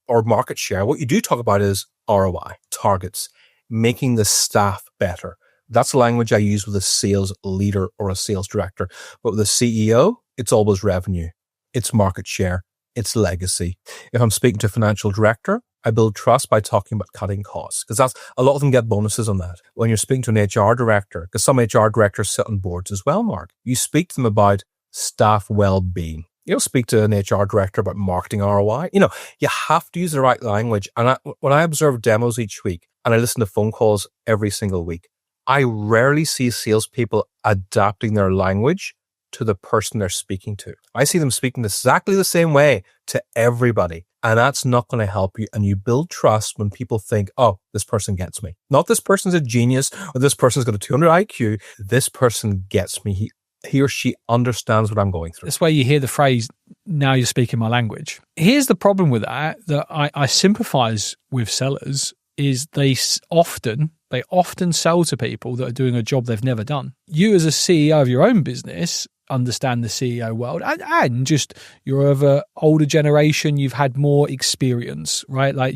or market share. What you do talk about is ROI, targets, making the staff better. That's the language I use with a sales leader or a sales director. But with a CEO, it's always revenue. It's market share. It's legacy. If I'm speaking to a financial director, I build trust by talking about cutting costs, because that's a lot of them get bonuses on that. When you're speaking to an HR director, because some HR directors sit on boards as well, Mark, you speak to them about staff well-being. You don't speak to an HR director about marketing ROI. You have to use the right language. And when I observe demos each week and I listen to phone calls every single week, I rarely see salespeople adapting their language to the person they're speaking to. I see them speaking exactly the same way to everybody. And that's not going to help you. And you build trust when people think, oh, this person gets me. Not this person's a genius or this person's got a 200 IQ. This person gets me. He or she understands what I'm going through. That's why you hear the phrase, now you're speaking my language. Here's the problem with that I sympathize with sellers, is they often sell to people that are doing a job they've never done. You as a CEO of your own business understand the CEO world, and just you're of an older generation, you've had more experience, right? Like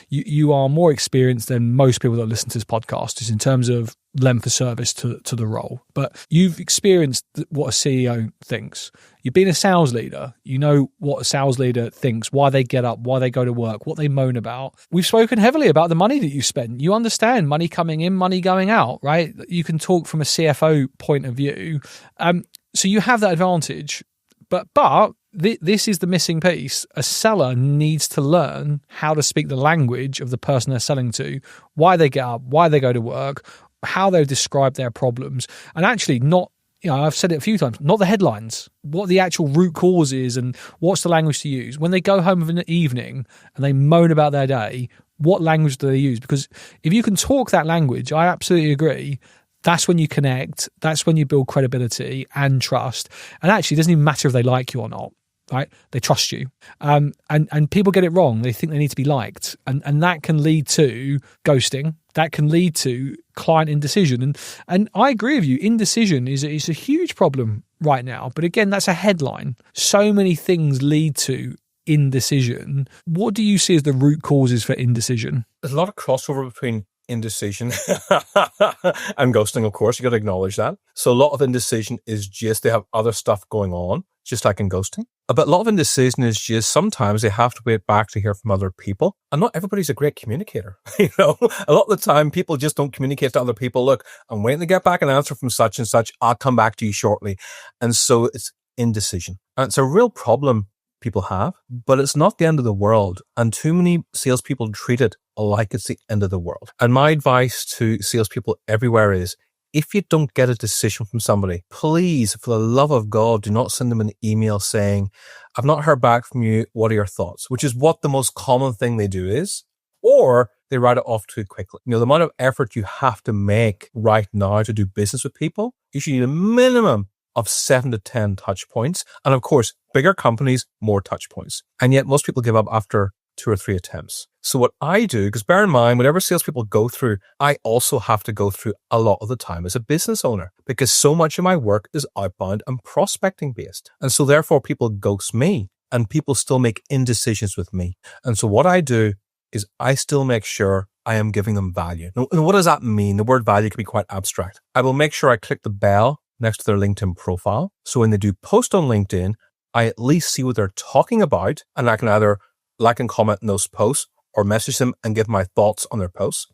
you are more experienced than most people that listen to this podcast, is in terms of length of service to the role. But you've experienced what a CEO thinks. You've been a sales leader. You know what a sales leader thinks, why they get up, why they go to work, what they moan about. We've spoken heavily about the money that you spend. You understand money coming in, money going out, right? You can talk from a CFO point of view. So you have that advantage. But this is the missing piece. A seller needs to learn how to speak the language of the person they're selling to, why they get up, why they go to work, how they describe their problems, and actually not, I've said it a few times, not the headlines, what the actual root cause is and what's the language to use. When they go home of an evening and they moan about their day, what language do they use? Because if you can talk that language, I absolutely agree, that's when you connect, that's when you build credibility and trust. And actually, it doesn't even matter if they like you or not, right? They trust you. And people get it wrong. They think they need to be liked. And that can lead to ghosting. That can lead to client indecision. And I agree with you, indecision is a huge problem right now. But again, that's a headline. So many things lead to indecision. What do you see as the root causes for indecision? There's a lot of crossover between indecision and ghosting, of course. You got to acknowledge that. So a lot of indecision is just they have other stuff going on, just like in ghosting. But a lot of indecision is just sometimes they have to wait back to hear from other people. And not everybody's a great communicator. A lot of the time people just don't communicate to other people. Look, I'm waiting to get back an answer from such and such. I'll come back to you shortly. And so it's indecision. And it's a real problem people have, but it's not the end of the world. And too many salespeople treat it like it's the end of the world. And my advice to salespeople everywhere is, if you don't get a decision from somebody, please, for the love of God, do not send them an email saying, I've not heard back from you. What are your thoughts? Which is what the most common thing they do is, or they write it off too quickly. The amount of effort you have to make right now to do business with people, you should need a minimum of 7 to 10 touch points. And of course, bigger companies, more touch points. And yet most people give up after 2 or 3 attempts. So what I do, because bear in mind, whatever salespeople go through, I also have to go through a lot of the time as a business owner, because so much of my work is outbound and prospecting based. And so therefore people ghost me and people still make indecisions with me. And so what I do is I still make sure I am giving them value. Now, what does that mean? The word value can be quite abstract. I will make sure I click the bell next to their LinkedIn profile. So when they do post on LinkedIn, I at least see what they're talking about, and I can either like and comment on those posts or message them and give my thoughts on their posts.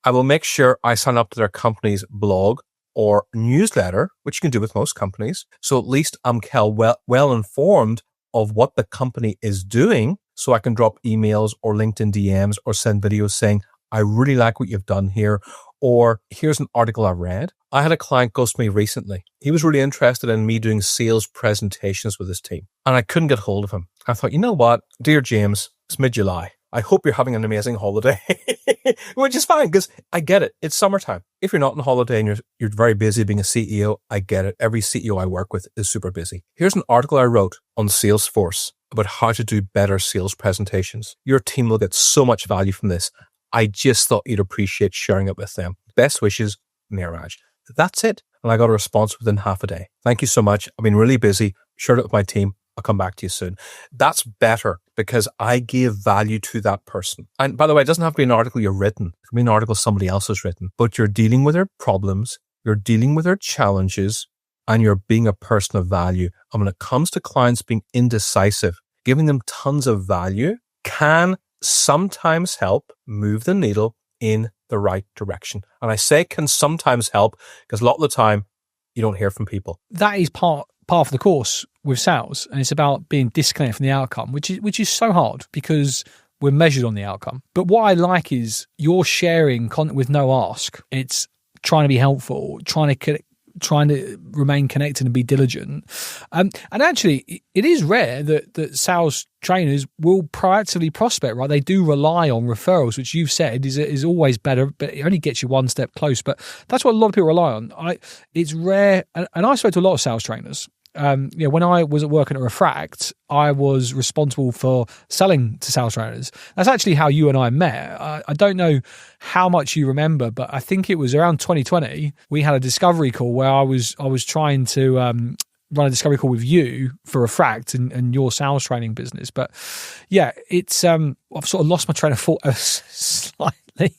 I will make sure I sign up to their company's blog or newsletter, which you can do with most companies. So at least I'm well informed of what the company is doing, so I can drop emails or LinkedIn DMs or send videos saying, I really like what you've done here, or here's an article I read. I had a client ghost me recently. He was really interested in me doing sales presentations with his team, and I couldn't get hold of him. I thought, you know what, dear James, it's mid-July. I hope you're having an amazing holiday, which is fine because I get it. It's summertime. If you're not on holiday and you're very busy being a CEO, I get it. Every CEO I work with is super busy. Here's an article I wrote on Salesforce about how to do better sales presentations. Your team will get so much value from this. I just thought you'd appreciate sharing it with them. Best wishes, Niraj. That's it. And I got a response within half a day. Thank you so much. I've been really busy. Shared it with my team. I'll come back to you soon. That's better because I gave value to that person. And by the way, it doesn't have to be an article you've written. It can be an article somebody else has written, but you're dealing with their problems. You're dealing with their challenges, and you're being a person of value. And when it comes to clients being indecisive, giving them tons of value can sometimes help move the needle in the right direction. And I say can sometimes help because a lot of the time you don't hear from people. That is part of the course with sales, and it's about being disconnected from the outcome, which is so hard because we're measured on the outcome. But what I like is you're sharing content with no ask. It's trying to be helpful, trying to remain connected and be diligent. And actually, it is rare that sales trainers will proactively prospect, right? They do rely on referrals, which you've said is always better, but it only gets you one step close. But that's what a lot of people rely on. It's rare, and I spoke to a lot of sales trainers. When I was working at Refract, I was responsible for selling to sales trainers. That's actually how you and I met. I don't know how much you remember, but I think it was around 2020. We had a discovery call where I was trying to run a discovery call with you for Refract and your sales training business. But yeah, it's I've sort of lost my train of thought slightly.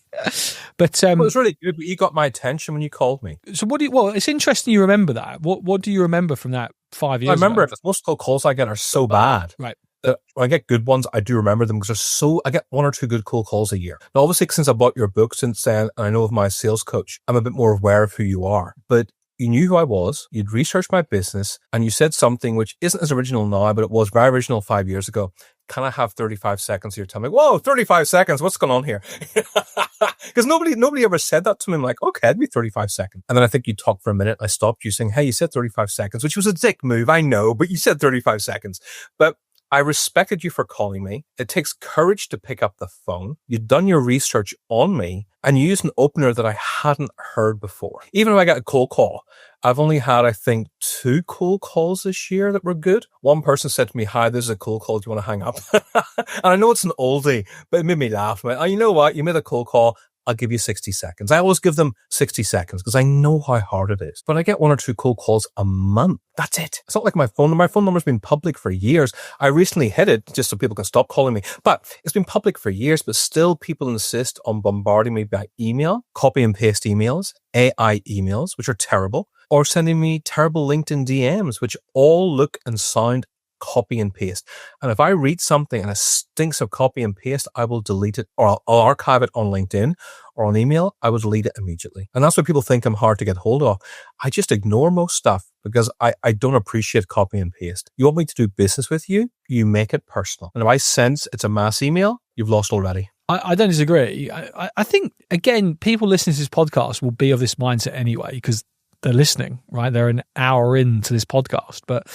But it was really good. You got my attention when you called me. So it's interesting you remember that. What do you remember from that 5 years ago? I remember it. Most cold calls I get are so bad. Right. When I get good ones, I do remember them because I get 1 or 2 good cold calls a year. Now, obviously, since I bought your book since then, and I know of my sales coach, I'm a bit more aware of who you are. But you knew who I was, you'd researched my business, and you said something which isn't as original now, but it was very original 5 years ago. Can I have 35 seconds of your time? Like, whoa, 35 seconds. What's going on here? Because nobody ever said that to me. I'm like, okay, it'd be 35 seconds. And then I think you talked for a minute. I stopped you saying, hey, you said 35 seconds, which was a dick move. I know, but you said 35 seconds. But I respected you for calling me. It takes courage to pick up the phone. You'd done your research on me and you used an opener that I hadn't heard before. Even if I get a cold call, I've only had, I think, 2 cold calls this year that were good. One person said to me, hi, this is a cold call. Do you want to hang up? And I know it's an oldie, but it made me laugh. You know what? You made a cold call. I'll give you 60 seconds. I always give them 60 seconds because I know how hard it is. But I get 1 or 2 cold calls a month. That's it. It's not like my phone number. My phone number's been public for years. I recently hid it just so people can stop calling me. But it's been public for years, but still people insist on bombarding me by email, copy and paste emails, AI emails, which are terrible, or sending me terrible LinkedIn DMs, which all look and sound copy and paste. And if I read something and it stinks of copy and paste, I will delete it, or I'll archive it on LinkedIn or on email. I will delete it immediately. And that's why people think I'm hard to get hold of. I just ignore most stuff because I don't appreciate copy and paste. You want me to do business with you? You make it personal. And if I sense it's a mass email, you've lost already. I don't disagree. I think, again, people listening to this podcast will be of this mindset anyway, because they're listening, right? They're an hour into this podcast, but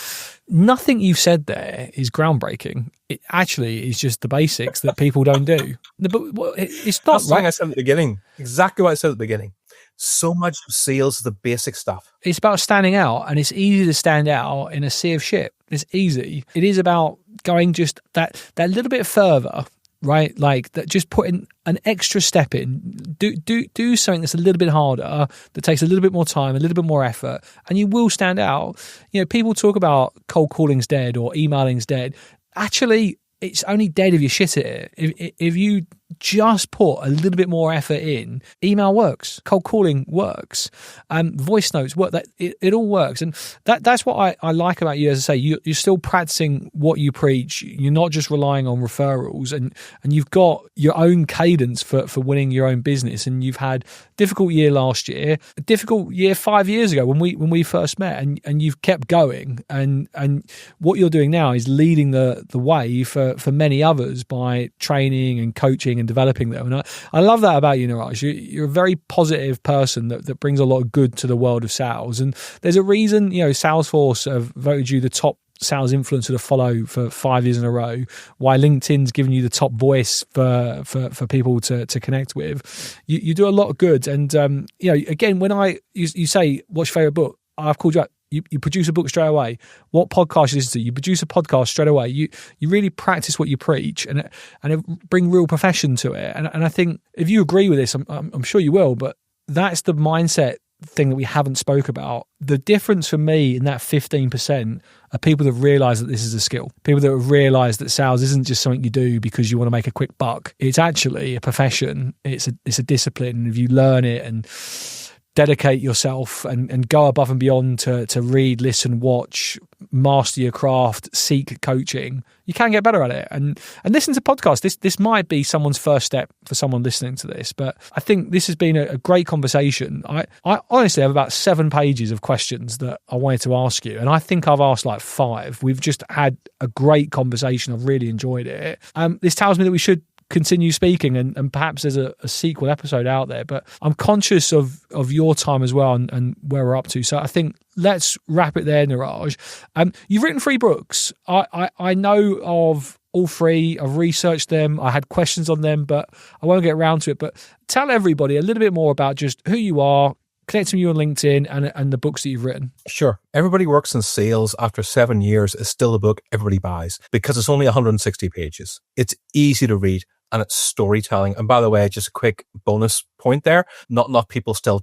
nothing you've said there is groundbreaking. It actually is just the basics that people don't do. But it's not. That's right. I said at the beginning. Exactly what I said at the beginning. So much of sales is the basic stuff. It's about standing out, and it's easy to stand out in a sea of shit. It's easy. It is about going just that little bit further. Right, like that, just putting an extra step in, do something that's a little bit harder, that takes a little bit more time, a little bit more effort, and you will stand out. You know, people talk about cold calling's dead or emailing's dead. Actually, it's only dead if you shit at it. If you just put a little bit more effort in, email works, cold calling works, voice notes work. That it all works, and that's what I like about you. As I say, you're still practicing what you preach. You're not just relying on referrals, and you've got your own cadence for winning your own business. And you've had a difficult year last year, a difficult year 5 years ago when we first met, and you've kept going. And what you're doing now is leading the way for many others by training and coaching and developing them. And I love that about you, Niraj. You're a very positive person that brings a lot of good to the world of sales. And there's a reason, Salesforce have voted you the top sales influencer to follow for 5 years in a row, why LinkedIn's given you the top voice for people to connect with. You do a lot of good. And, again, when you say, what's your favorite book? I've called you up. You produce a book straight away. What podcast you listen to? You produce a podcast straight away. You really practice what you preach, and it bring real profession to it. And I think if you agree with this, I'm sure you will. But that's the mindset thing that we haven't spoke about. The difference for me in that 15% are people that realize that this is a skill. People that have realized that sales isn't just something you do because you want to make a quick buck. It's actually a profession. It's a discipline. And if you learn it and dedicate yourself and go above and beyond to read, listen, watch, master your craft, seek coaching, you can get better at it. And listen to podcasts. This might be someone's first step for someone listening to this, but I think this has been a great conversation. I honestly have about 7 pages of questions that I wanted to ask you, and I think I've asked like 5. We've just had a great conversation. I've really enjoyed it. This tells me that we should continue speaking, and perhaps there's a sequel episode out there, but I'm conscious of your time as well and where we're up to. So I think let's wrap it there, Niraj. You've written 3 books. I know of all 3. I've researched them. I had questions on them, but I won't get around to it. But tell everybody a little bit more about just who you are, connecting with you on LinkedIn, and the books that you've written. Sure. Everybody Works in Sales after 7 years is still a book everybody buys because it's only 160 pages. It's easy to read. And it's storytelling. And by the way, just a quick bonus point there. Not people sell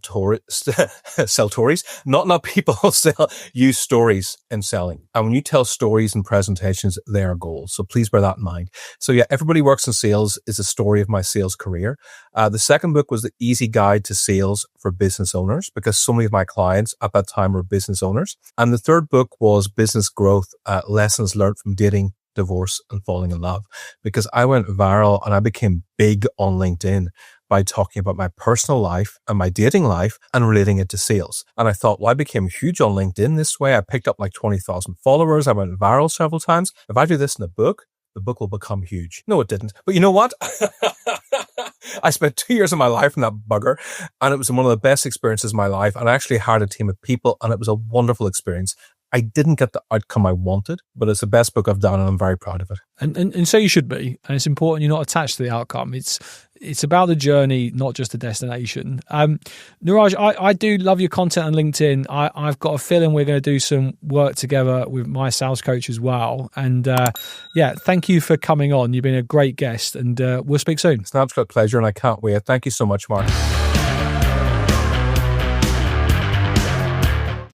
stories. Not people still use stories in selling. And when you tell stories and presentations, they are gold. So please bear that in mind. So yeah, Everybody Works in Sales is a story of my sales career. The second book was The Easy Guide to Sales for Business Owners, because so many of my clients at that time were business owners. And the third book was Business Growth, Lessons Learned from Dating, Divorce, and Falling in Love, because I went viral and I became big on LinkedIn by talking about my personal life and my dating life and relating it to sales. And I thought, well, I became huge on LinkedIn this way. I picked up like 20,000 followers. I went viral several times. If I do this in a book, the book will become huge. No, it didn't. But you know what? I spent 2 years of my life in that bugger, and it was one of the best experiences of my life. And I actually hired a team of people, and it was a wonderful experience. I didn't get the outcome I wanted, but it's the best book I've done and I'm very proud of it. And so you should be. And it's important you're not attached to the outcome. It's about the journey, not just the destination. Niraj, I do love your content on LinkedIn. I've got a feeling we're going to do some work together with my sales coach as well. And thank you for coming on. You've been a great guest, and we'll speak soon. It's an absolute pleasure and I can't wait. Thank you so much, Mark.